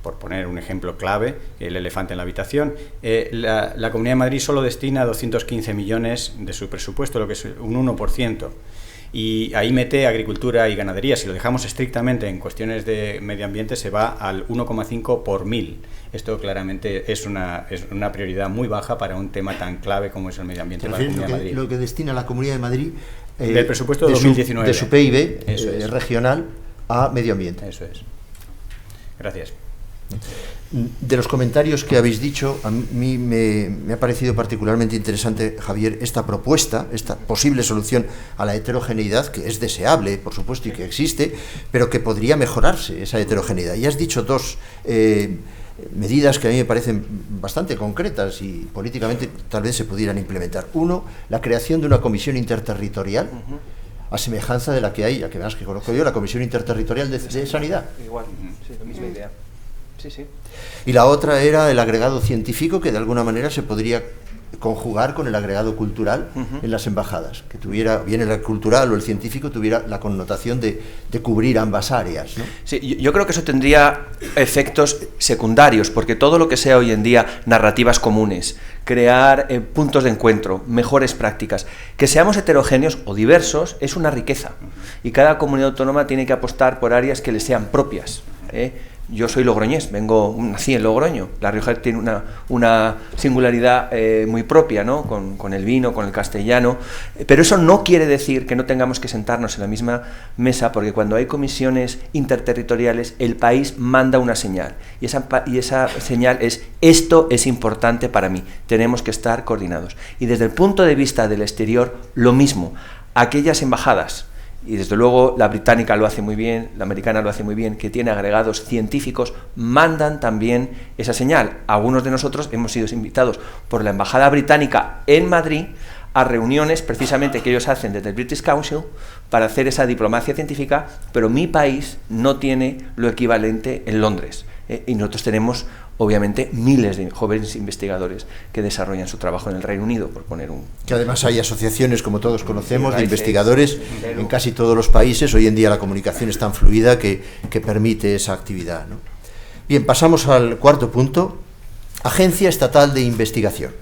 Por poner un ejemplo clave, el elefante en la habitación, la Comunidad de Madrid solo destina 215 millones de su presupuesto, lo que es un 1%. Y ahí mete agricultura y ganadería. Si lo dejamos estrictamente en cuestiones de medio ambiente, se va al 1,5 por 1000. Esto claramente es una prioridad muy baja para un tema tan clave como es el medio ambiente para la Comunidad de Madrid. Lo que destina la Comunidad de Madrid del presupuesto de 2019. De su PIB regional a medio ambiente. Eso es. Gracias. De los comentarios que habéis dicho, a mí me ha parecido particularmente interesante, Javier, esta propuesta, esta posible solución a la heterogeneidad, que es deseable, por supuesto, y que existe, pero que podría mejorarse esa heterogeneidad. Y has dicho dos medidas que a mí me parecen bastante concretas y políticamente tal vez se pudieran implementar. Uno, la creación de una comisión interterritorial, a semejanza de la que hay, la que más que conozco yo, la Comisión Interterritorial de Sanidad. Igual, sí, la misma idea. Sí, sí. Y la otra era el agregado científico, que de alguna manera se podría conjugar con el agregado cultural en las embajadas, que tuviera, bien el cultural o el científico, tuviera la connotación de cubrir ambas áreas, ¿no? Sí, yo creo que eso tendría efectos secundarios, porque todo lo que sea hoy en día narrativas comunes, crear puntos de encuentro, mejores prácticas, que seamos heterogéneos o diversos, es una riqueza, y cada comunidad autónoma tiene que apostar por áreas que le sean propias, Yo soy logroñés, nací en Logroño. La Rioja tiene una singularidad muy propia, ¿no? Con el vino, con el castellano, pero eso no quiere decir que no tengamos que sentarnos en la misma mesa, porque cuando hay comisiones interterritoriales, el país manda una señal, y esa señal es: esto es importante para mí, tenemos que estar coordinados. Y desde el punto de vista del exterior, lo mismo, aquellas embajadas, y desde luego la británica lo hace muy bien, la americana lo hace muy bien, que tiene agregados científicos, mandan también esa señal. Algunos de nosotros hemos sido invitados por la embajada británica en Madrid a reuniones precisamente que ellos hacen desde el British Council para hacer esa diplomacia científica, pero mi país no tiene lo equivalente en Londres, y nosotros tenemos obviamente miles de jóvenes investigadores que desarrollan su trabajo en el Reino Unido, por poner un... Que además hay asociaciones, como todos conocemos, de investigadores en casi todos los países. Hoy en día la comunicación es tan fluida que permite esa actividad, ¿no? Bien, pasamos al cuarto punto: Agencia Estatal de Investigación.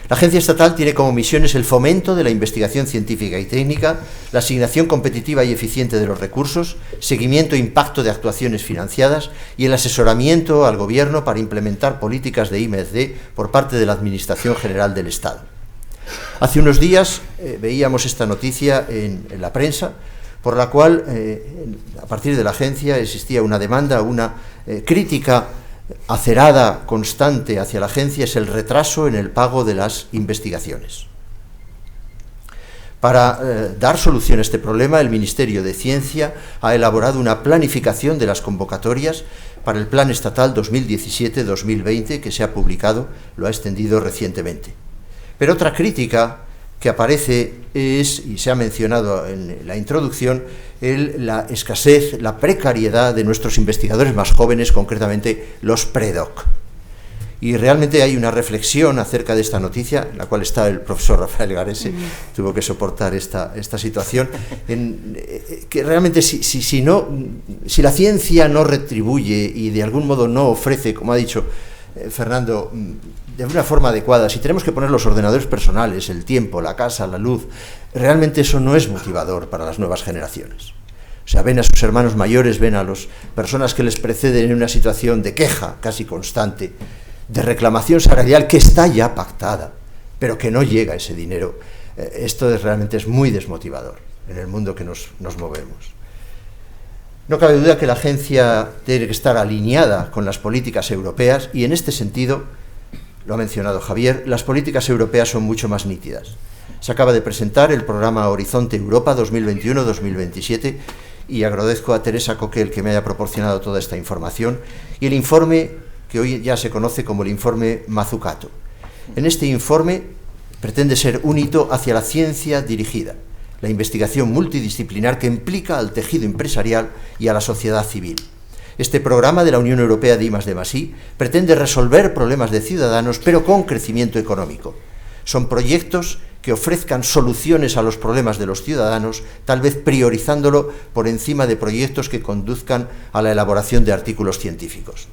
La Agencia Estatal tiene como misiones el fomento de la investigación científica y técnica, la asignación competitiva y eficiente de los recursos, seguimiento e impacto de actuaciones financiadas y el asesoramiento al Gobierno para implementar políticas de I+D por parte de la Administración General del Estado. Hace unos días veíamos esta noticia en la prensa, por la cual, a partir de la agencia, existía una demanda, una crítica acerada, constante hacia la agencia, es el retraso en el pago de las investigaciones. Para dar solución a este problema, el Ministerio de Ciencia ha elaborado una planificación de las convocatorias para el Plan Estatal 2017-2020, que se ha publicado, lo ha extendido recientemente. Pero otra crítica que aparece es, y se ha mencionado en la introducción, la escasez, la precariedad de nuestros investigadores más jóvenes, concretamente los predoc. Y realmente hay una reflexión acerca de esta noticia, en la cual está el profesor Rafael Garese, tuvo que soportar esta situación, que realmente si la ciencia no retribuye y de algún modo no ofrece, como ha dicho Fernando, de una forma adecuada, si tenemos que poner los ordenadores personales, el tiempo, la casa, la luz, realmente eso no es motivador para las nuevas generaciones. O sea, ven a sus hermanos mayores, ven a las personas que les preceden en una situación de queja casi constante, de reclamación salarial que está ya pactada, pero que no llega ese dinero. Esto realmente es muy desmotivador en el mundo que nos movemos. No cabe duda que la agencia tiene que estar alineada con las políticas europeas y en este sentido, lo ha mencionado Javier, las políticas europeas son mucho más nítidas. Se acaba de presentar el programa Horizonte Europa 2021-2027 y agradezco a Teresa Coquel que me haya proporcionado toda esta información y el informe que hoy ya se conoce como el informe Mazzucato. En este informe pretende ser un hito hacia la ciencia dirigida, la investigación multidisciplinar que implica al tejido empresarial y a la sociedad civil. Este programa de la Unión Europea de I+D+I pretende resolver problemas de ciudadanos, pero con crecimiento económico. Son proyectos que ofrezcan soluciones a los problemas de los ciudadanos, tal vez priorizándolo por encima de proyectos que conduzcan a la elaboración de artículos científicos.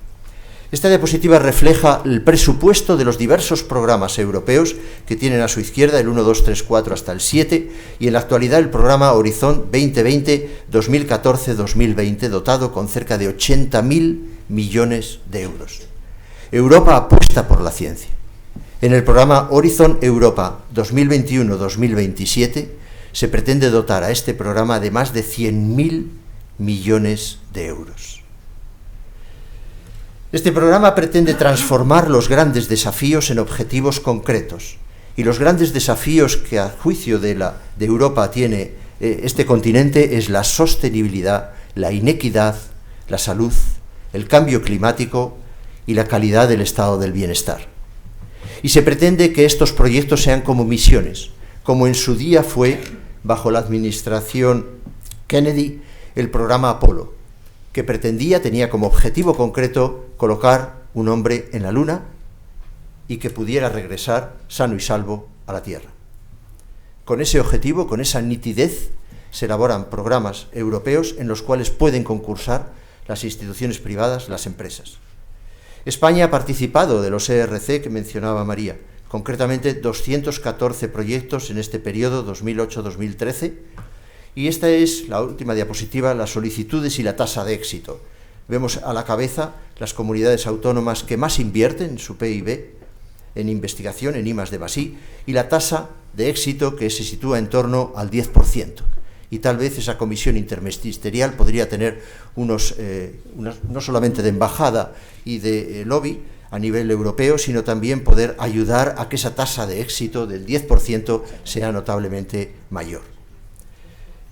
Esta diapositiva refleja el presupuesto de los diversos programas europeos que tienen a su izquierda el 1, 2, 3, 4 hasta el 7 y en la actualidad el programa Horizon 2020 2014-2020 dotado con cerca de 80.000 millones de euros. Europa apuesta por la ciencia. En el programa Horizon Europa 2021-2027 se pretende dotar a este programa de más de 100.000 millones de euros. Este programa pretende transformar los grandes desafíos en objetivos concretos y los grandes desafíos que a juicio de Europa tiene este continente es la sostenibilidad, la inequidad, la salud, el cambio climático y la calidad del estado del bienestar. Y se pretende que estos proyectos sean como misiones, como en su día fue, bajo la administración Kennedy, el programa Apolo, que tenía como objetivo concreto colocar un hombre en la Luna y que pudiera regresar sano y salvo a la Tierra. Con ese objetivo, con esa nitidez, se elaboran programas europeos en los cuales pueden concursar las instituciones privadas, las empresas. España ha participado de los ERC que mencionaba María, concretamente 214 proyectos en este periodo 2008-2013, y esta es la última diapositiva, las solicitudes y la tasa de éxito. Vemos a la cabeza las comunidades autónomas que más invierten en su PIB, en investigación, en I+D+I, y la tasa de éxito que se sitúa en torno al 10%. Y tal vez esa comisión interministerial podría tener no solamente de embajada y de lobby a nivel europeo, sino también poder ayudar a que esa tasa de éxito del 10% sea notablemente mayor.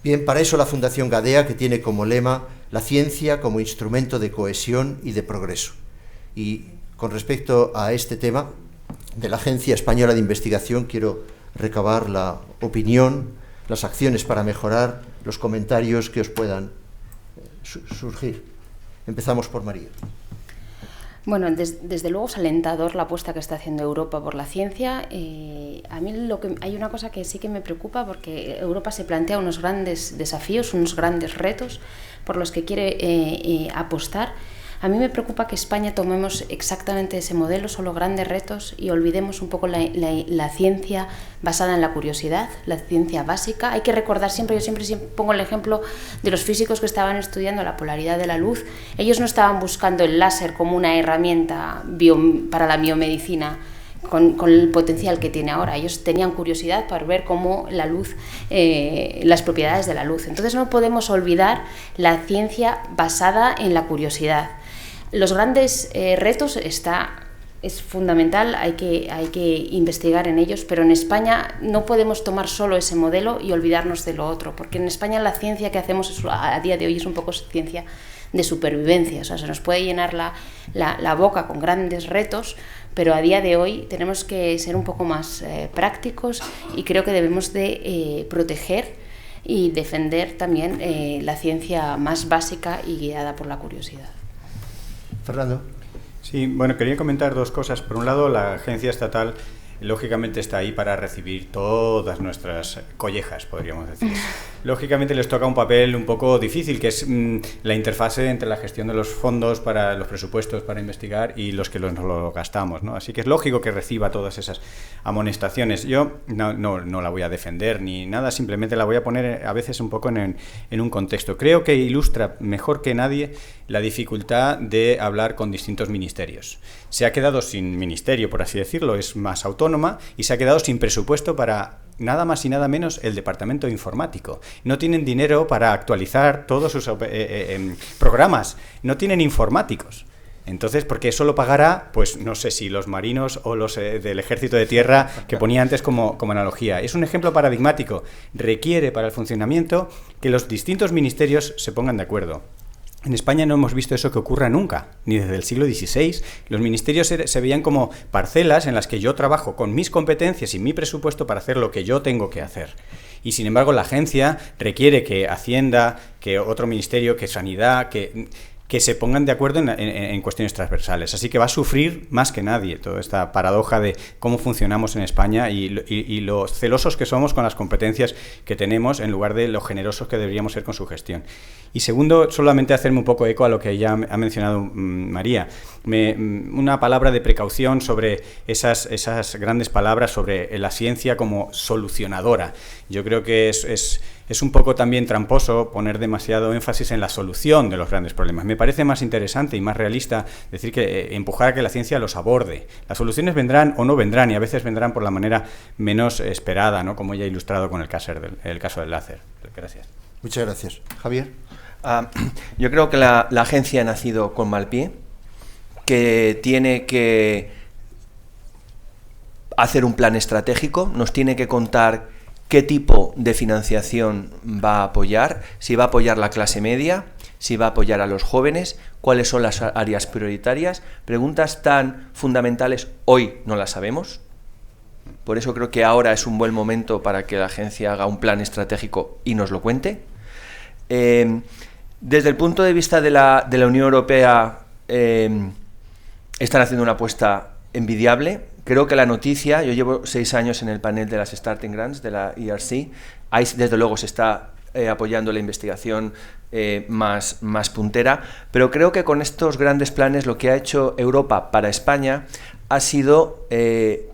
Bien, para eso la Fundación Gadea, que tiene como lema la ciencia como instrumento de cohesión y de progreso. Y con respecto a este tema de la Agencia Española de Investigación, quiero recabar la opinión, las acciones para mejorar, los comentarios que os puedan surgir. Empezamos por María. Bueno, desde luego es alentador la apuesta que está haciendo Europa por la ciencia. A mí hay una cosa que sí que me preocupa, porque Europa se plantea unos grandes desafíos, unos grandes retos por los que quiere apostar. A mí me preocupa que España tomemos exactamente ese modelo, solo grandes retos, y olvidemos un poco la ciencia basada en la curiosidad, la ciencia básica. Hay que recordar siempre, yo siempre pongo el ejemplo de los físicos que estaban estudiando la polaridad de la luz. Ellos no estaban buscando el láser como una herramienta para la biomedicina, con el potencial que tiene ahora. Ellos tenían curiosidad para ver cómo la luz, las propiedades de la luz. Entonces no podemos olvidar la ciencia basada en la curiosidad. Los grandes retos es fundamental, hay que investigar en ellos, pero en España no podemos tomar solo ese modelo y olvidarnos de lo otro, porque en España la ciencia que hacemos a día de hoy es un poco ciencia de supervivencia. O sea, se nos puede llenar la boca con grandes retos, pero a día de hoy tenemos que ser un poco más prácticos, y creo que debemos de proteger y defender también la ciencia más básica y guiada por la curiosidad. Fernando. Sí, bueno, quería comentar dos cosas. Por un lado, la agencia estatal lógicamente está ahí para recibir todas nuestras collejas, podríamos decir. Lógicamente les toca un papel un poco difícil, que es la interfase entre la gestión de los fondos para los presupuestos para investigar y los que nos lo gastamos, ¿no? Así que es lógico que reciba todas esas amonestaciones. Yo no la voy a defender ni nada, simplemente la voy a poner a veces un poco en un contexto. Creo que ilustra mejor que nadie la dificultad de hablar con distintos ministerios. Se ha quedado sin ministerio, por así decirlo, es más autónoma, y se ha quedado sin presupuesto para nada más y nada menos el departamento informático. No tienen dinero para actualizar todos sus programas, no tienen informáticos. Entonces, porque eso lo pagará, pues no sé si los marinos o los del ejército de tierra que ponía antes como analogía. Es un ejemplo paradigmático. Requiere para el funcionamiento que los distintos ministerios se pongan de acuerdo. En España no hemos visto eso que ocurra nunca, ni desde el siglo XVI. Los ministerios se veían como parcelas en las que yo trabajo con mis competencias y mi presupuesto para hacer lo que yo tengo que hacer. Y sin embargo la agencia requiere que Hacienda, que otro ministerio, que Sanidad, que se pongan de acuerdo en cuestiones transversales. Así que va a sufrir más que nadie toda esta paradoja de cómo funcionamos en España y lo celosos que somos con las competencias que tenemos en lugar de lo generosos que deberíamos ser con su gestión. Y segundo, solamente hacerme un poco eco a lo que ya ha mencionado María. Una palabra de precaución sobre esas grandes palabras sobre la ciencia como solucionadora. Yo creo que es un poco también tramposo poner demasiado énfasis en la solución de los grandes problemas. Me parece más interesante y más realista decir que empujar a que la ciencia los aborde. Las soluciones vendrán o no vendrán, y a veces vendrán por la manera menos esperada, ¿no? Como ya he ilustrado con el caso del láser. Gracias. Muchas gracias. Javier. Yo creo que la agencia ha nacido con mal pie, que tiene que hacer un plan estratégico, nos tiene que contar qué tipo de financiación va a apoyar, si va a apoyar la clase media, si va a apoyar a los jóvenes, cuáles son las áreas prioritarias. Preguntas tan fundamentales hoy no las sabemos. Por eso creo que ahora es un buen momento para que la agencia haga un plan estratégico y nos lo cuente. Desde el punto de vista de la Unión Europea, están haciendo una apuesta envidiable. Creo que la noticia, yo llevo 6 años en el panel de las Starting Grants de la ERC, ahí desde luego se está apoyando la investigación más puntera, pero creo que con estos grandes planes lo que ha hecho Europa para España ha sido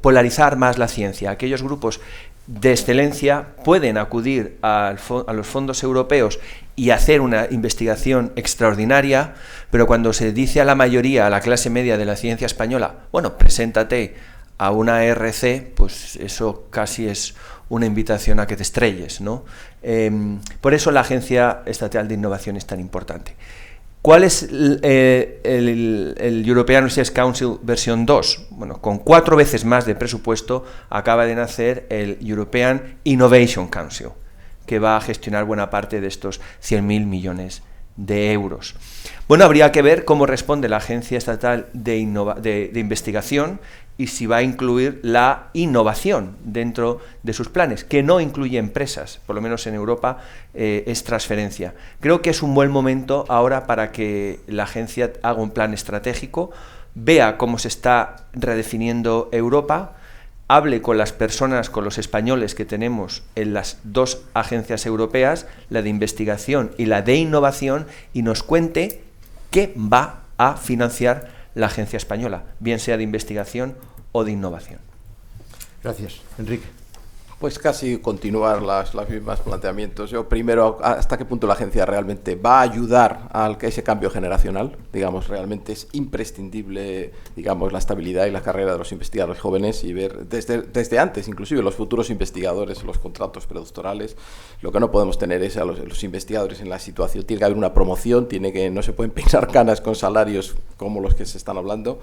polarizar más la ciencia. Aquellos grupos de excelencia pueden acudir a los fondos europeos y hacer una investigación extraordinaria, pero cuando se dice a la mayoría, a la clase media de la ciencia española, bueno, preséntate a una ERC, pues eso casi es una invitación a que te estrelles, ¿no? Por eso la Agencia Estatal de Innovación es tan importante. ¿Cuál es el European Research Council versión 2? Bueno, con 4 veces más de presupuesto acaba de nacer el European Innovation Council, que va a gestionar buena parte de estos 100.000 millones de euros. Bueno, habría que ver cómo responde la Agencia Estatal de Investigación y si va a incluir la innovación dentro de sus planes, que no incluye empresas, por lo menos en Europa es transferencia. Creo que es un buen momento ahora para que la agencia haga un plan estratégico, vea cómo se está redefiniendo Europa, hable con las personas, con los españoles que tenemos en las 2 agencias europeas, la de investigación y la de innovación, y nos cuente qué va a financiar la agencia española, bien sea de investigación o de innovación. Gracias. Enrique. Pues casi continuar los mismos planteamientos. Yo primero, ¿hasta qué punto la agencia realmente va a ayudar a ese cambio generacional? Digamos, realmente es imprescindible, digamos, la estabilidad y la carrera de los investigadores jóvenes y ver desde antes, inclusive los futuros investigadores, los contratos predoctorales. Lo que no podemos tener es a los investigadores en la situación. Tiene que haber una promoción, no se pueden peinar canas con salarios como los que se están hablando.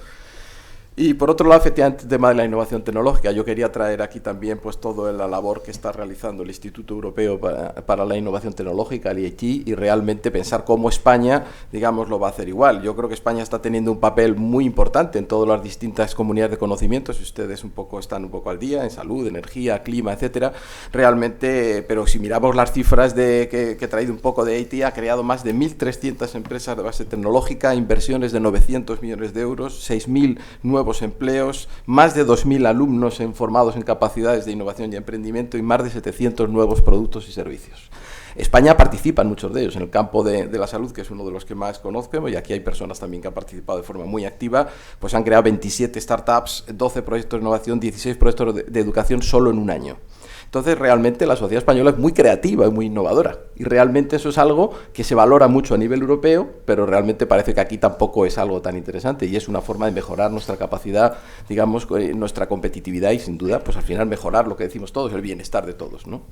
Y por otro lado, efectivamente, el tema de la innovación tecnológica. Yo quería traer aquí también pues toda la labor que está realizando el Instituto Europeo para la Innovación Tecnológica, el IIT, y realmente pensar cómo España, digamos, lo va a hacer igual. Yo creo que España está teniendo un papel muy importante en todas las distintas comunidades de conocimiento, si ustedes están un poco al día, en salud, energía, clima, etcétera. Realmente, pero si miramos las cifras que he traído un poco de IIT, ha creado más de 1.300 empresas de base tecnológica, inversiones de 900 millones de euros, 6.000 nuevos empleos, más de 2.000 alumnos formados en capacidades de innovación y emprendimiento y más de 700 nuevos productos y servicios. España participa en muchos de ellos, en el campo de la salud, que es uno de los que más conozco, y aquí hay personas también que han participado de forma muy activa, pues han creado 27 startups, 12 proyectos de innovación, 16 proyectos de educación solo en un año. Entonces, realmente la sociedad española es muy creativa y muy innovadora, y realmente eso es algo que se valora mucho a nivel europeo, pero realmente parece que aquí tampoco es algo tan interesante, y es una forma de mejorar nuestra capacidad, digamos, nuestra competitividad, y sin duda, pues al final mejorar lo que decimos todos, el bienestar de todos, ¿no?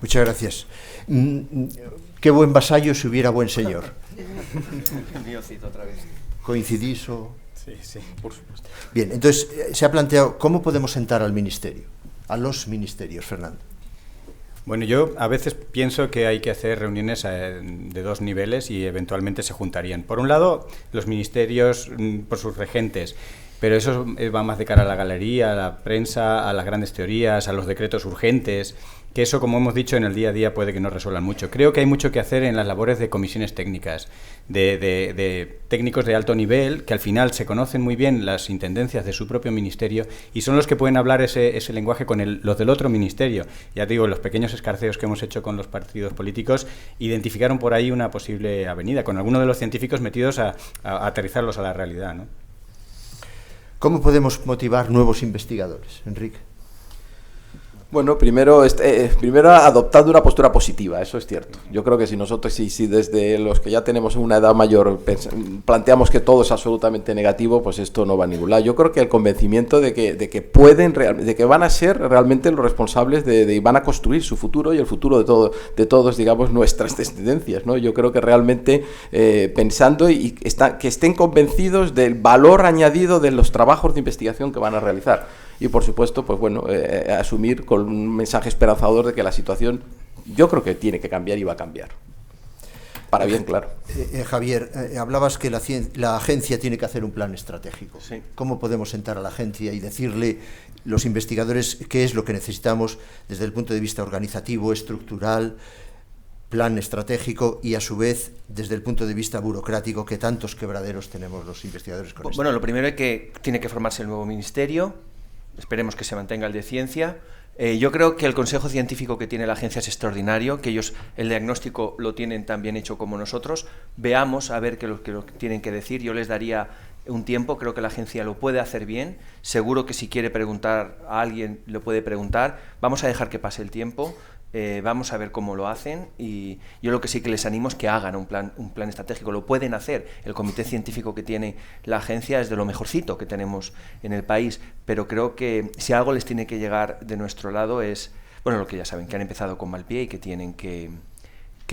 Muchas gracias. Qué buen vasallo si hubiera buen señor. ¿Coincidís o...? Sí, sí, por supuesto. Bien, entonces se ha planteado cómo podemos sentar al ministerio, a los ministerios, Fernando. Bueno, yo a veces pienso que hay que hacer reuniones de dos niveles y eventualmente se juntarían. Por un lado, los ministerios por sus regentes, pero eso va más de cara a la galería, a la prensa, a las grandes teorías, a los decretos urgentes, que eso, como hemos dicho, en el día a día puede que no resuelvan mucho. Creo que hay mucho que hacer en las labores de comisiones técnicas, de técnicos de alto nivel, que al final se conocen muy bien las intendencias de su propio ministerio y son los que pueden hablar ese lenguaje con los del otro ministerio. Ya digo, los pequeños escarceos que hemos hecho con los partidos políticos identificaron por ahí una posible avenida, con algunos de los científicos metidos a aterrizarlos a la realidad, ¿no? ¿Cómo podemos motivar nuevos investigadores, Enrique? Bueno, primero adoptando una postura positiva, eso es cierto. Yo creo que si nosotros, si desde los que ya tenemos una edad mayor planteamos que todo es absolutamente negativo, pues esto no va a ningún lado. Yo creo que el convencimiento de que van a ser realmente los responsables y van a construir su futuro y el futuro de todos, digamos, nuestras descendencias, ¿no? Yo creo que realmente pensando que estén convencidos del valor añadido de los trabajos de investigación que van a realizar. Y por supuesto, pues bueno, asumir con un mensaje esperanzador de que la situación, yo creo que tiene que cambiar y va a cambiar. Para bien, claro. Javier, hablabas que la agencia tiene que hacer un plan estratégico. Sí. ¿Cómo podemos sentar a la agencia y decirle, los investigadores, qué es lo que necesitamos desde el punto de vista organizativo, estructural, plan estratégico y, a su vez, desde el punto de vista burocrático, que tantos quebraderos tenemos los investigadores con esto? Bueno, lo primero es que tiene que formarse el nuevo ministerio. Esperemos que se mantenga el de ciencia. Yo creo que el consejo científico que tiene la agencia es extraordinario, que ellos el diagnóstico lo tienen tan bien hecho como nosotros. Veamos a ver qué lo tienen que decir. Yo les daría un tiempo, creo que la agencia lo puede hacer bien. Seguro que si quiere preguntar a alguien lo puede preguntar. Vamos a dejar que pase el tiempo. Vamos a ver cómo lo hacen, y yo lo que sí que les animo es que hagan un plan estratégico. Lo pueden hacer. El comité científico que tiene la agencia es de lo mejorcito que tenemos en el país, pero creo que si algo les tiene que llegar de nuestro lado es, bueno, lo que ya saben, que han empezado con mal pie y que tienen que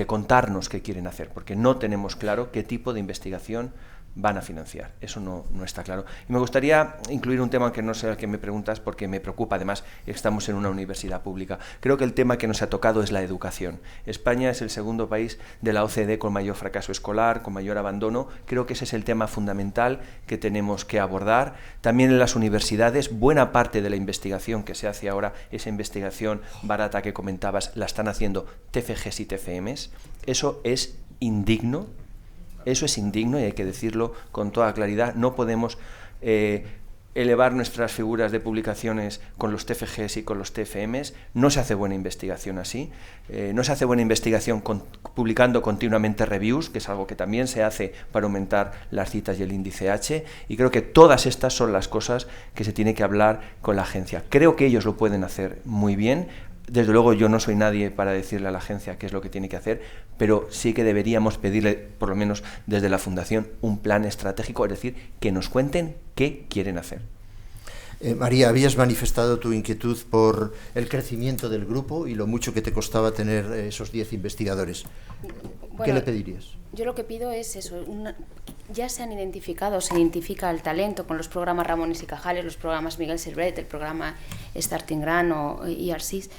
contarnos qué quieren hacer, porque no tenemos claro qué tipo de investigación van a financiar. Eso no está claro. Y me gustaría incluir un tema que no sé al que me preguntas, porque me preocupa. Además, estamos en una universidad pública. Creo que el tema que nos ha tocado es la educación. España es el segundo país de la OCDE con mayor fracaso escolar, con mayor abandono. Creo que ese es el tema fundamental que tenemos que abordar. También en las universidades, buena parte de la investigación que se hace ahora, esa investigación barata que comentabas, la están haciendo TFGs y TFMs. Eso es indigno. Eso es indigno y hay que decirlo con toda claridad. No podemos elevar nuestras figuras de publicaciones con los TFGs y con los TFMs. No se hace buena investigación así. No se hace buena investigación publicando continuamente reviews, que es algo que también se hace para aumentar las citas y el índice H. Y creo que todas estas son las cosas que se tiene que hablar con la agencia. Creo que ellos lo pueden hacer muy bien. Desde luego yo no soy nadie para decirle a la agencia qué es lo que tiene que hacer, pero sí que deberíamos pedirle, por lo menos desde la Fundación, un plan estratégico, es decir, que nos cuenten qué quieren hacer. María, habías manifestado tu inquietud por el crecimiento del grupo y lo mucho que te costaba tener esos 10 investigadores. Bueno, ¿Qué le pedirías? Yo lo que pido es eso. Ya se identifica el talento con los programas Ramones y Cajales, los programas Miguel Servet, el programa Starting Grant o IRCIS.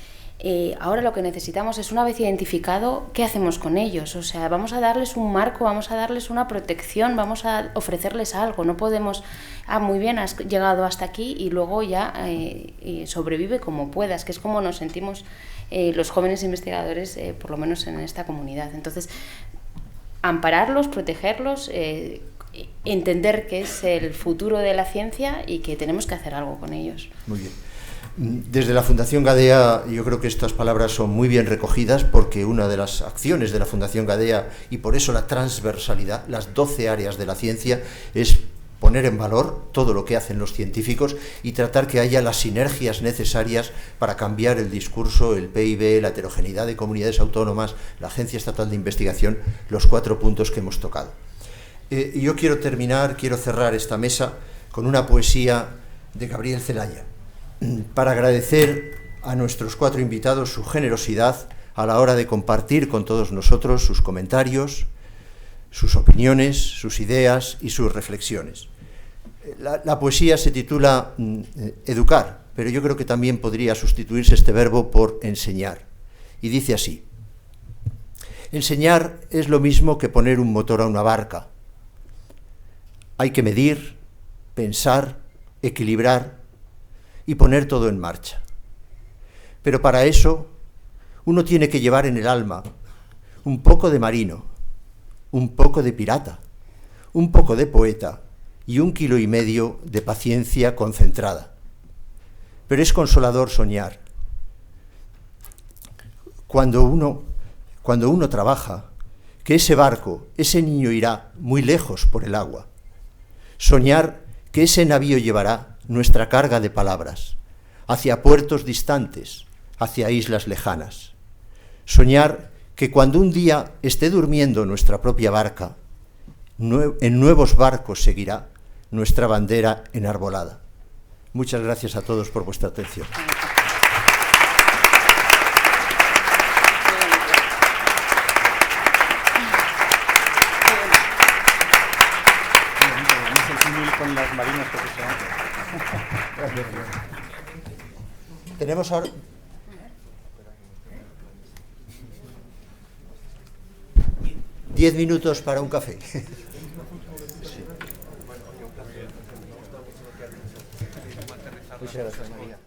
Ahora lo que necesitamos es, una vez identificado, ¿qué hacemos con ellos? O sea, vamos a darles un marco, vamos a darles una protección, vamos a ofrecerles algo. No podemos, muy bien, has llegado hasta aquí y luego ya sobrevive como puedas, que es como nos sentimos los jóvenes investigadores, por lo menos en esta comunidad. Entonces, ampararlos, protegerlos, entender que es el futuro de la ciencia y que tenemos que hacer algo con ellos. Muy bien. Desde la Fundación Gadea yo creo que estas palabras son muy bien recogidas, porque una de las acciones de la Fundación Gadea, y por eso la transversalidad, las 12 áreas de la ciencia, es poner en valor todo lo que hacen los científicos y tratar que haya las sinergias necesarias para cambiar el discurso, el PIB, la heterogeneidad de comunidades autónomas, la Agencia Estatal de Investigación, los 4 puntos que hemos tocado. Yo quiero cerrar esta mesa con una poesía de Gabriel Celaya, para agradecer a nuestros 4 invitados su generosidad a la hora de compartir con todos nosotros sus comentarios, sus opiniones, sus ideas y sus reflexiones. La poesía se titula Educar, pero yo creo que también podría sustituirse este verbo por enseñar. Y dice así: enseñar es lo mismo que poner un motor a una barca. Hay que medir, pensar, equilibrar y poner todo en marcha. Pero para eso uno tiene que llevar en el alma un poco de marino, un poco de pirata, un poco de poeta y 1,5 kilos de paciencia concentrada. Pero es consolador soñar. Cuando uno trabaja, que ese barco, ese niño irá muy lejos por el agua. Soñar que ese navío llevará nuestra carga de palabras hacia puertos distantes, hacia islas lejanas. Soñar que cuando un día esté durmiendo nuestra propia barca, en nuevos barcos seguirá nuestra bandera enarbolada. Muchas gracias a todos por vuestra atención. Con las marinas profesionales. Tenemos ahora 10 minutos para un café. Muchas gracias, María.